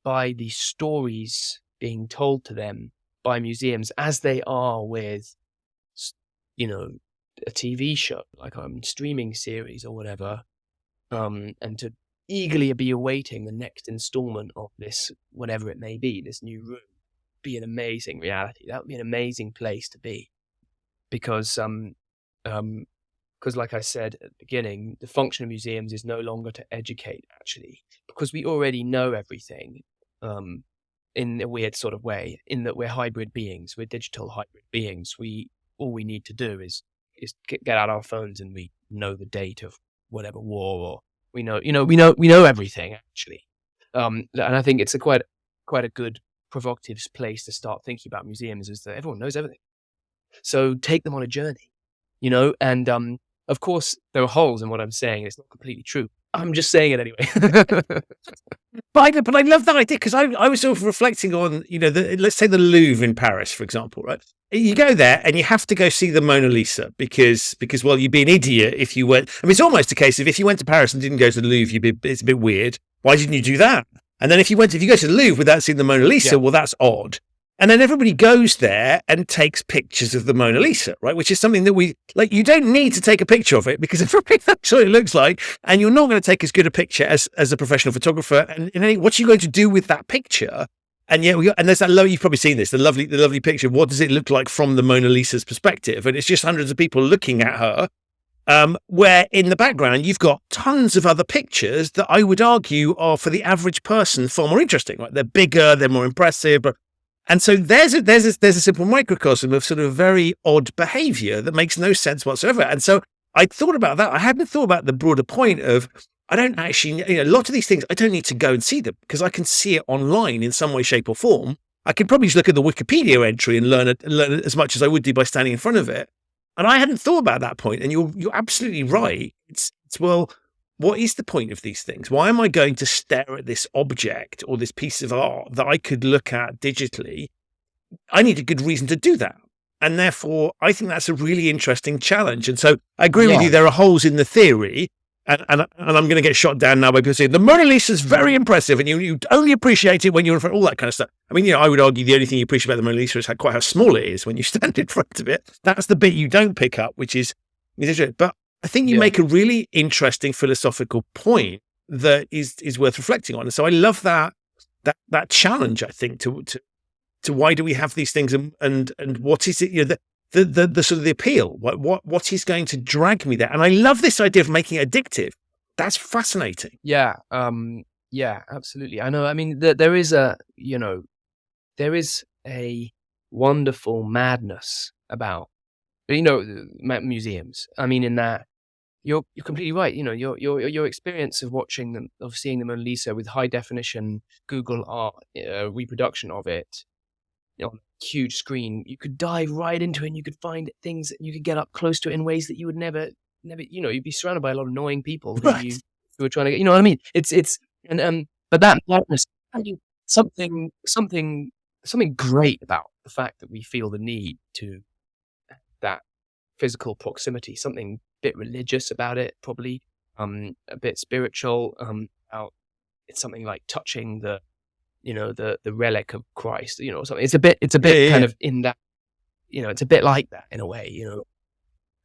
Speaker 3: by the stories being told to them by museums, as they are with a TV show, like a streaming series or whatever, and to eagerly be awaiting the next installment of this, whatever it may be, this new room, be an amazing reality. That would be an amazing place to be, because like I said at the beginning, the function of museums is no longer to educate, actually, because we already know everything, in a weird sort of way, in that we're hybrid beings, we're digital hybrid beings. All we need to do is get out our phones and we know the date of whatever war, or we know everything, actually. And I think it's quite a good provocative place to start thinking about museums, is that everyone knows everything. So take them on a journey, and of course there are holes in what I'm saying. It's not completely true. I'm just saying it anyway.
Speaker 2: But I love that idea, because I was sort of reflecting on, let's say the Louvre in Paris, for example, right? You go there and you have to go see the Mona Lisa because well, you'd be an idiot if you went. I mean, it's almost a case of if you went to Paris and didn't go to the Louvre, it's a bit weird. Why didn't you do that? And then if you go to the Louvre without seeing the Mona Lisa, well, that's odd. And then everybody goes there and takes pictures of the Mona Lisa, right? Which is something that you don't need to take a picture of it, because everybody knows what it looks like, and you're not going to take as good a picture as a professional photographer. And what are you going to do with that picture? And and there's that you've probably seen this, the lovely picture of what does it look like from the Mona Lisa's perspective, and it's just hundreds of people looking at her. Where in the background you've got tons of other pictures that I would argue are, for the average person, far more interesting. Right? They're bigger, they're more impressive. And so there's a simple microcosm of sort of very odd behavior that makes no sense whatsoever. And so I thought about that. I hadn't thought about the broader point of, I don't actually, a lot of these things, I don't need to go and see them, because I can see it online in some way, shape or form. I could probably just look at the Wikipedia entry and learn it as much as I would do by standing in front of it. And I hadn't thought about that point. And you're absolutely right. It's well, what is the point of these things? Why am I going to stare at this object or this piece of art that I could look at digitally? I need a good reason to do that. And therefore, I think that's a really interesting challenge. And so I agree with you. There are holes in the theory. And I'm going to get shot down now by people saying the Mona Lisa is very impressive and you only appreciate it when you're in front of all that kind of stuff. I mean, I would argue the only thing you appreciate about the Mona Lisa is quite how small it is when you stand in front of it. That's the bit you don't pick up, which is interesting. But I think you make a really interesting philosophical point that is worth reflecting on. And so I love that challenge, I think, to why do we have these things and what is it, the sort of the appeal, what is going to drag me there? And I love this idea of making it addictive. That's fascinating.
Speaker 3: Yeah, absolutely. I know. I mean, there is a wonderful madness about, museums. I mean, in that you're completely right. Your experience of watching them, of seeing the Mona Lisa with high definition Google art reproduction of it, on a huge screen, you could dive right into it and you could find things, you could get up close to it in ways that you would never, you'd be surrounded by a lot of annoying people
Speaker 2: Right.
Speaker 3: who are trying to get, you know what I mean? And but that lightness, something, something, something great about the fact that we feel the need to that physical proximity, something a bit religious about it, probably, a bit spiritual, about it's something like touching the relic of Christ, or something. It's a
Speaker 2: Yeah,
Speaker 3: bit
Speaker 2: yeah,
Speaker 3: kind
Speaker 2: yeah.
Speaker 3: of in that, it's a bit like that in a way,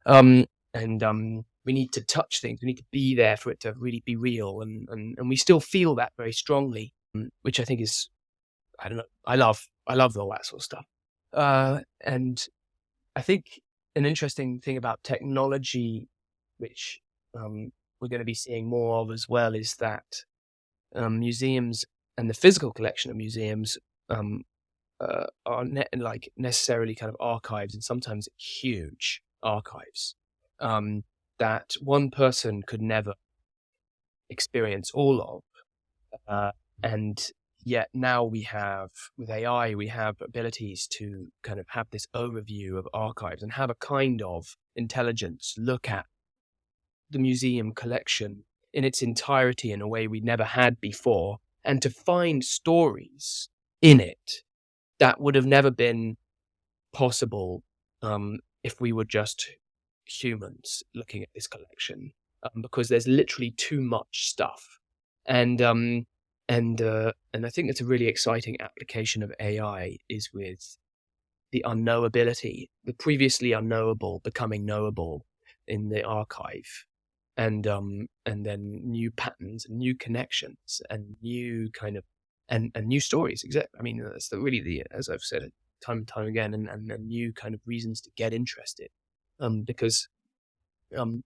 Speaker 3: Um, and we need to touch things. We need to be there for it to really be real, and we still feel that very strongly, which I think is, I don't know. I love all that sort of stuff. And I think an interesting thing about technology, which we're going to be seeing more of as well, is that museums and the physical collection of museums um, are necessarily kind of archives, and sometimes huge archives um, that one person could never experience all of. And yet now with AI, we have abilities to kind of have this overview of archives and have a kind of intelligence look at the museum collection in its entirety in a way we never had before, and to find stories in it that would have never been possible if we were just humans looking at this collection, because there's literally too much stuff. And um, and uh, and I think it's a really exciting application of AI is with the unknowability, the previously unknowable becoming knowable in the archive, and then new patterns and new connections and new kind of and new stories. Exactly. I mean, that's as I've said it time and time again, and new kind of reasons to get interested. Because um,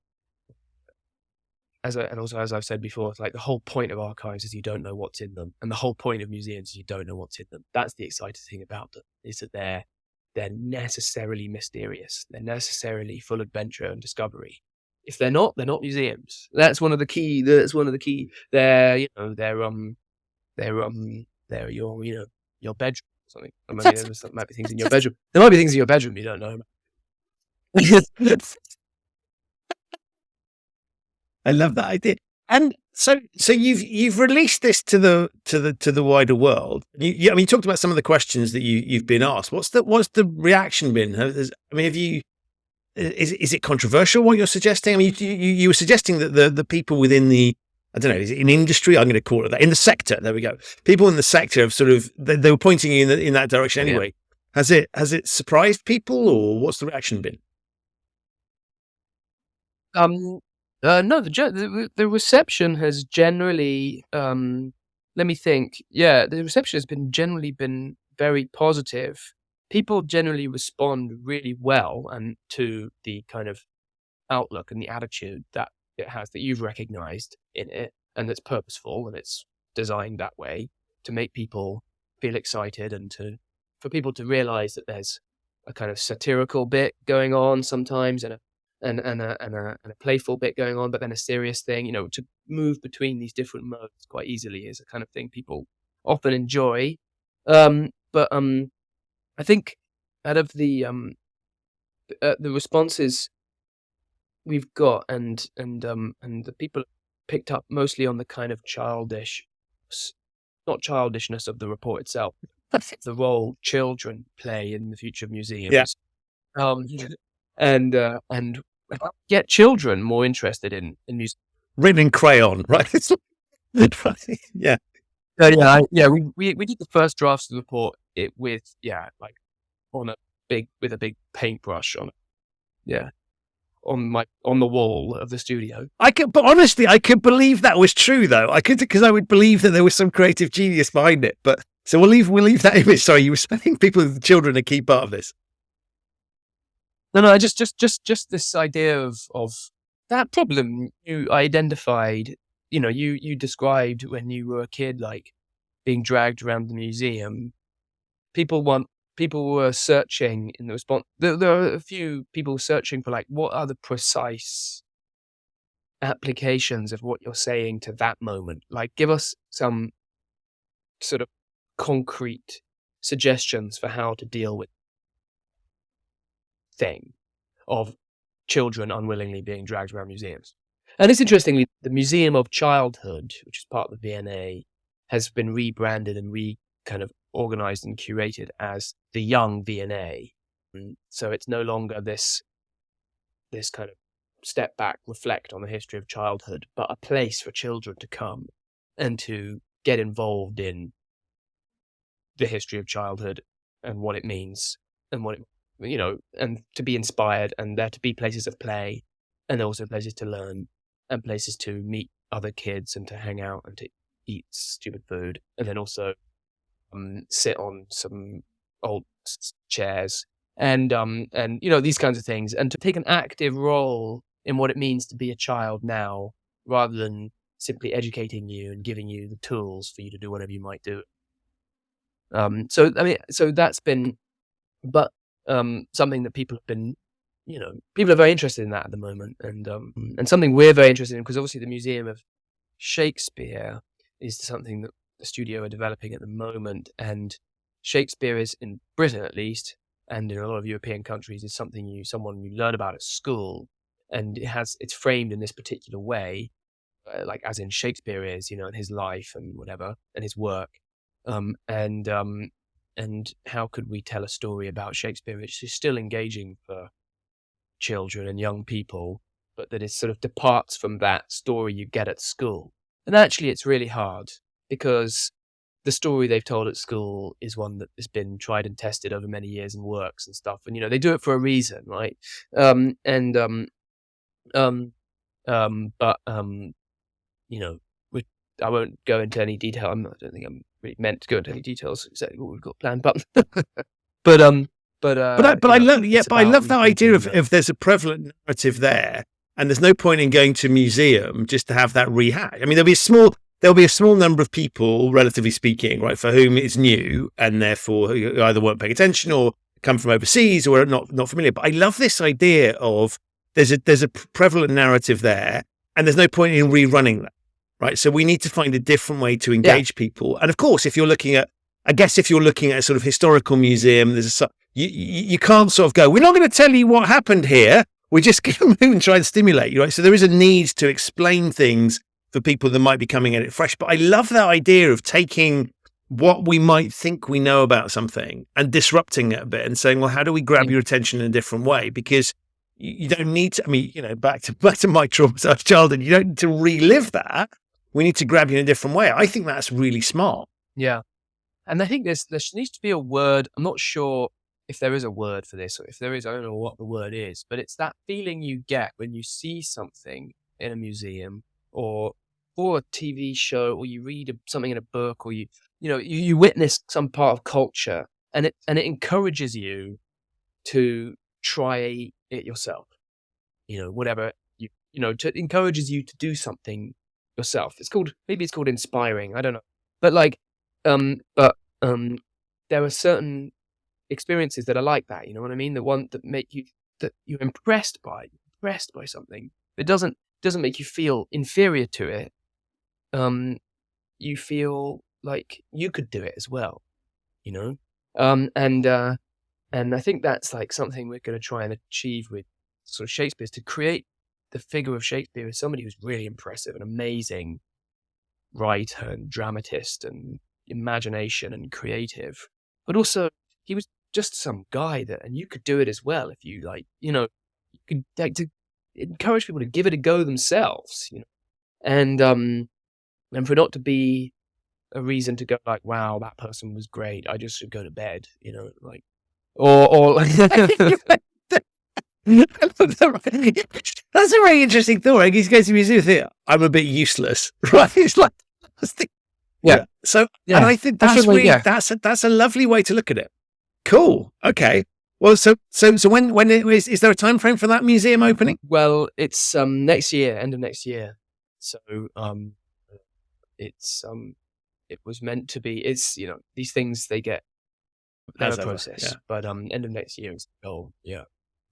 Speaker 3: also as I've said before, it's like the whole point of archives is you don't know what's in them, and the whole point of museums is you don't know what's in them. That's the exciting thing about them, is that they're necessarily mysterious. They're necessarily full of adventure and discovery. If they're not museums. That's one of the key. They're your bedroom or something. Or maybe there might be things in your bedroom. There might be things in your bedroom you don't know about.
Speaker 2: I love that idea. And so you've released this to the wider world. I mean, you talked about some of the questions that you've been asked. What's the reaction been? Have you? Is it controversial what you're suggesting? I mean, you were suggesting that the people within the, I don't know, is it in industry? I'm going to call it that, in the sector. There we go. People in the sector have sort of they were pointing you in that direction anyway. Yeah. Has it surprised people, or what's the reaction been?
Speaker 3: No, the reception has generally, let me think. Yeah, the reception has generally been very positive. People generally respond really well and to the kind of outlook and the attitude that it has, that you've recognized in it, and that's purposeful and it's designed that way to make people feel excited, and for people to realize that there's a kind of satirical bit going on sometimes, and a playful bit going on, but then a serious thing, to move between these different modes quite easily is a kind of thing people often enjoy. But I think out of the responses we've got, and the people picked up mostly on the kind of not childishness of the report itself, the role children play in the future of museums. Yeah. And get children more interested in music.
Speaker 2: Written in crayon, right? Yeah.
Speaker 3: We did the first drafts of the report with a big paintbrush on the wall of the studio.
Speaker 2: But honestly, I could believe that was true though. Because I would believe that there was some creative genius behind it. But so we'll leave that image. Sorry, you were expecting people with children a key part of this.
Speaker 3: No, just this idea of that problem you identified, you described when you were a kid, like being dragged around the museum. People were searching in the response. There are a few people searching for, like, what are the precise applications of what you're saying to that moment. Like, give us some sort of concrete suggestions for how to deal with thing of children unwillingly being dragged around museums. And it's interestingly, the Museum of Childhood, which is part of the V&A, has been rebranded and kind of organized and curated as the Young V&A. So it's no longer this kind of step back, reflect on the history of childhood, but a place for children to come and to get involved in the history of childhood and what it means and what it, and to be inspired, and there to be places of play and also places to learn and places to meet other kids and to hang out and to eat stupid food, and then also sit on some old chairs and these kinds of things, and to take an active role in what it means to be a child now, rather than simply educating you and giving you the tools for you to do whatever you might do. So that's been, but something that people have been, people are very interested in that at the moment, and something we're very interested in, because obviously the Museum of Shakespeare is something that the studio are developing at the moment, and Shakespeare is, in Britain at least, and in a lot of European countries, is someone you learn about at school, and it's framed in this particular way, like as in Shakespeare is, and his life and whatever, and his work, and how could we tell a story about Shakespeare which is still engaging for children and young people, but that it sort of departs from that story you get at school. And actually it's really hard, because the story they've told at school is one that has been tried and tested over many years and works and stuff, and they do it for a reason, right? I won't go into any detail. I don't think I'm really meant to go into any details exactly what we've got planned, but
Speaker 2: I love that idea of if there's a prevalent narrative there, and there's no point in going to a museum just to have that rehash. I mean, there'll be a small number of people, relatively speaking, right, for whom it's new, and therefore who either weren't paying attention or come from overseas or are not familiar. But I love this idea of there's a prevalent narrative there, and there's no point in rerunning that, right? So we need to find a different way to engage people. And of course, if you're looking at a sort of historical museum, you can't sort of go, we're not going to tell you what happened here. We're just going to move and try and stimulate you, right? So there is a need to explain things for people that might be coming at it fresh. But I love that idea of taking what we might think we know about something and disrupting it a bit and saying, well, how do we grab your attention in a different way? Because you don't need to, back to my traumatized childhood, you don't need to relive that. We need to grab you in a different way. I think that's really smart.
Speaker 3: Yeah. And I think there needs to be a word. I'm not sure if there is a word for this, or if there is, I don't know what the word is, but it's that feeling you get when you see something in a museum or a TV show, or you read something in a book, or you witness some part of culture, and it encourages you to try it yourself. Whatever it encourages you to do something yourself. Maybe it's called inspiring. I don't know, but there are certain experiences that are like that. You know what I mean? The one that that you're impressed by something. It doesn't make you feel inferior to it. You feel like you could do it as well, and I think that's like something we're going to try and achieve with sort of Shakespeare, is to create the figure of Shakespeare as somebody who's really impressive, an amazing writer and dramatist and imagination and creative, but also he was just some guy and you could do it as well if you you could like to encourage people to give it a go themselves, and for not to be a reason to go like, wow, that person was great, I just should go to bed, or
Speaker 2: That's a very interesting thought. Like, he's going to museum think I'm a bit useless, right? It's like,
Speaker 3: yeah.
Speaker 2: So, and I think that's that's a lovely way to look at it. Cool. Okay. Well, so when is there a time frame for that museum opening?
Speaker 3: Well, it's next year, end of next year. So it was meant to be. It's these things, they get their process, but end of next year is the goal. Yeah.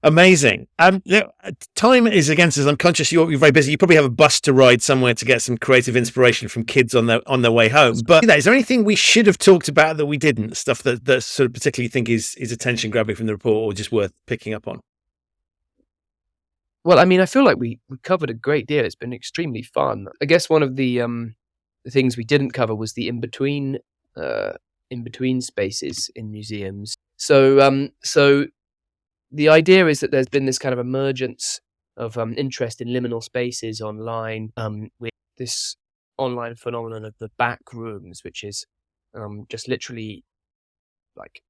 Speaker 2: Amazing. Look, time is against us. I'm conscious you're very busy. You probably have a bus to ride somewhere to get some creative inspiration from kids on their way home. But is there anything we should have talked about that we didn't? Stuff that sort of particularly think is attention grabbing from the report, or just worth picking up on?
Speaker 3: Well, I mean, I feel like we covered a great deal. It's been extremely fun. I guess one of the things we didn't cover was the in between spaces in museums. So the idea is that there's been this kind of emergence of interest in liminal spaces online, with this online phenomenon of the back rooms, which is just literally like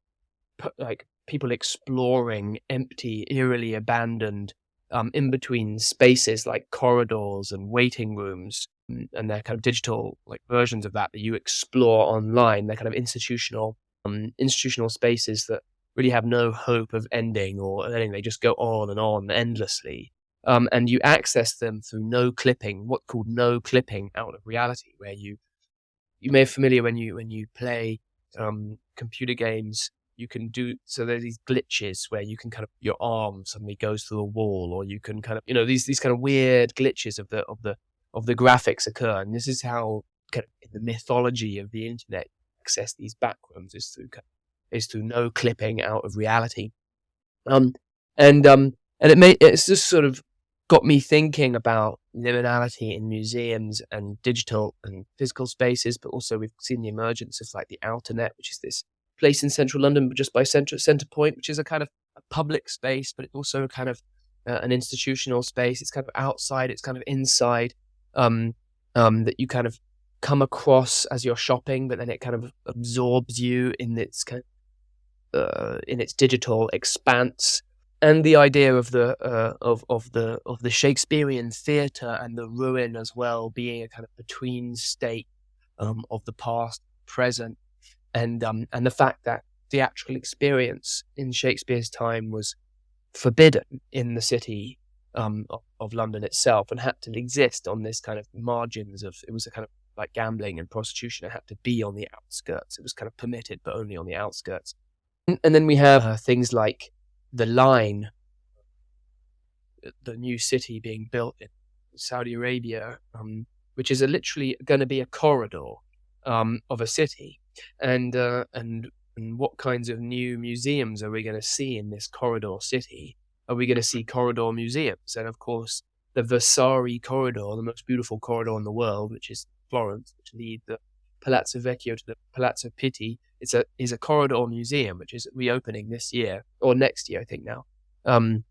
Speaker 3: people exploring empty, eerily abandoned in between spaces like corridors and waiting rooms, and they're kind of digital like versions of that you explore online. They're kind of institutional spaces that really have no hope of ending or anything. They just go on and on endlessly. And you access them through no clipping, what's called no clipping out of reality, where you may be familiar when you play computer games. You can do, so there's these glitches where you can kind of, your arm suddenly goes through a wall, or you can kind of, these kind of weird glitches of the graphics occur. And this is how kind of in the mythology of the internet access these backrooms is through no clipping out of reality. And it's just sort of got me thinking about liminality in museums and digital and physical spaces, but also we've seen the emergence of like the outer net, which is this place in central London, just by Centre Point, which is a kind of a public space, but it's also a kind of an institutional space. It's kind of outside, it's kind of inside, that you kind of come across as you're shopping, but then it kind of absorbs you in its kind of, in its digital expanse. And the idea of the Shakespearean theatre and the ruin as well being a kind of between state of the past, present, and the fact that theatrical experience in Shakespeare's time was forbidden in the city of London itself, and had to exist on this kind of margins of, it was a kind of like gambling and prostitution. It had to be on the outskirts. It was kind of permitted, but only on the outskirts. And then we have things like the Line, the new city being built in Saudi Arabia, which is literally going to be a corridor of a city. And what kinds of new museums are we going to see in this corridor city? Are we going to see corridor museums? And of course, the Vasari corridor, the most beautiful corridor in the world, which is Florence, which leads the Palazzo Vecchio to the Palazzo Pitti, is a corridor museum, which is reopening this year or next year, I think now. And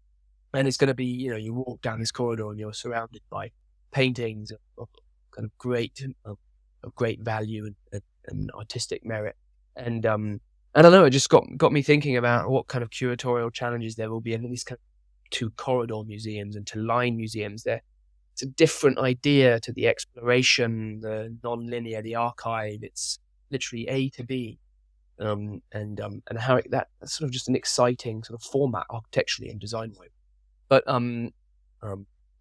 Speaker 3: it's going to be, you walk down this corridor and you're surrounded by paintings of kind of great value and artistic merit. And I don't know, it just got me thinking about what kind of curatorial challenges there will be in these kind of to corridor museums and to line museums. It's a different idea to the exploration, the non-linear, the archive. It's literally A to B. And how that's sort of just an exciting sort of format architecturally and design-wise. But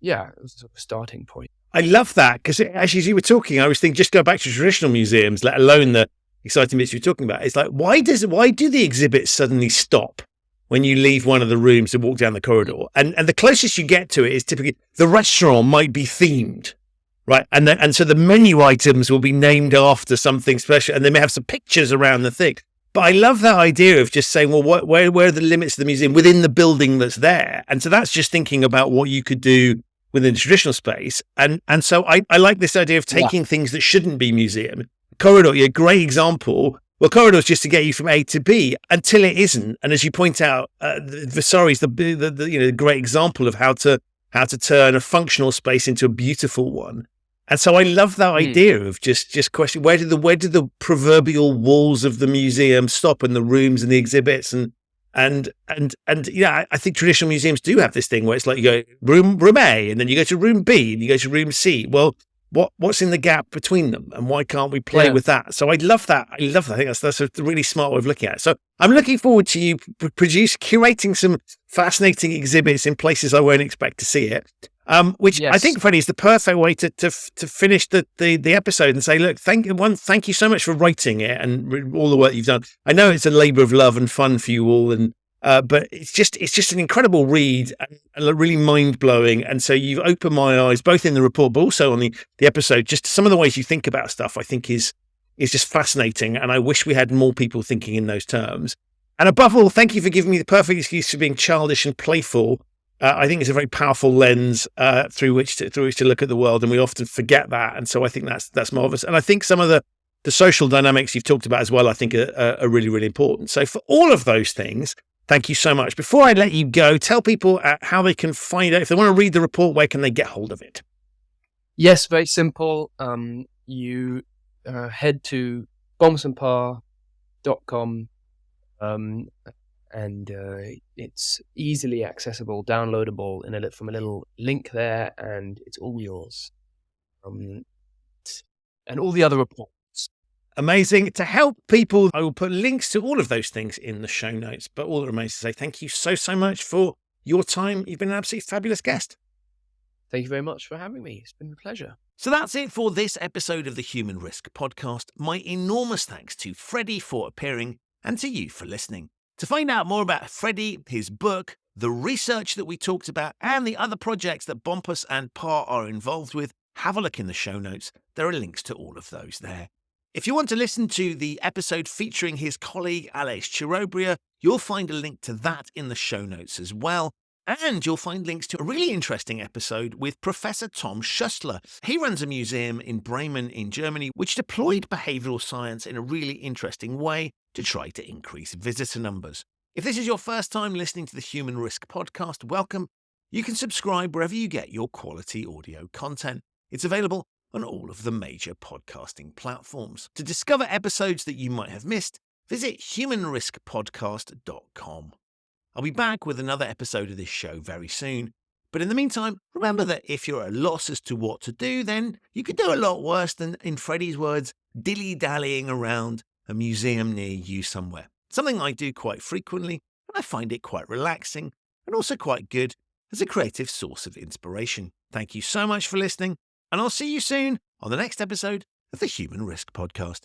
Speaker 3: yeah, it was sort of a starting point.
Speaker 2: I love that, because actually, as you were talking, I was thinking, just go back to traditional museums, let alone the exciting bits you're talking about. It's like, why do the exhibits suddenly stop when you leave one of the rooms and walk down the corridor? And the closest you get to it is typically the restaurant might be themed, right? And so the menu items will be named after something special, and they may have some pictures around the thing. But I love that idea of just saying, well, where are the limits of the museum within the building that's there? And so that's just thinking about what you could do within the traditional space. And so I like this idea of taking things that shouldn't be museum. Corridor, a great example. Well, corridor is just to get you from A to B until it isn't. And as you point out, Vasari is the great example of how to turn a functional space into a beautiful one. And so I love that idea of just question, where did the proverbial walls of the museum stop, and the rooms and the exhibits and I think traditional museums do have this thing where it's like you go room A, and then you go to room B, and you go to room C. Well, what's in the gap between them, and why can't we play with that? So I love that. I think that's a really smart way of looking at it. So I'm looking forward to you curating some fascinating exhibits in places I won't expect to see it. Which I think, Freddie, is the perfect way to finish the episode and say, look, thank you so much for writing it and all the work you've done. I know it's a labour of love and fun for you all, and But it's just an incredible read and really mind-blowing. And so you've opened my eyes, both in the report, but also on the episode. Just some of the ways you think about stuff, I think is just fascinating. And I wish we had more people thinking in those terms. And above all, thank you for giving me the perfect excuse for being childish and playful. I think it's a very powerful lens through which to look at the world, and we often forget that. And so I think that's marvelous. And I think some of the social dynamics you've talked about as well, I think are really, really important. So for all of those things, thank you so much. Before I let you go, tell people how they can find out. If they want to read the report, where can they get hold of it?
Speaker 3: Yes, very simple. You head to bompasandparr.com. And it's easily accessible, downloadable from a little link there, and it's all yours. And all the other reports.
Speaker 2: Amazing. To help people, I will put links to all of those things in the show notes. But all that remains to say, thank you so much for your time. You've been an absolutely fabulous guest.
Speaker 3: Thank you very much for having me. It's been a pleasure.
Speaker 2: So that's it for this episode of the Human Risk Podcast. My enormous thanks to Freddie for appearing and to you for listening. To find out more about Freddie, his book, the research that we talked about, and the other projects that Bompas and Parr are involved with, have a look in the show notes. There are links to all of those there. If you want to listen to the episode featuring his colleague Alex Chirobria, you'll find a link to that in the show notes as well. And you'll find links to a really interesting episode with Professor Tom Schussler. He runs a museum in Bremen in Germany, which deployed behavioural science in a really interesting way to try to increase visitor numbers. If this is your first time listening to the Human Risk Podcast, welcome. You can subscribe wherever you get your quality audio content. It's available on all of the major podcasting platforms. To discover episodes that you might have missed, visit humanriskpodcast.com. I'll be back with another episode of this show very soon. But in the meantime, remember that if you're at a loss as to what to do, then you could do a lot worse than, in Freddie's words, dilly-dallying around a museum near you somewhere. Something I do quite frequently, and I find it quite relaxing and also quite good as a creative source of inspiration. Thank you so much for listening, and I'll see you soon on the next episode of the Human Risk Podcast.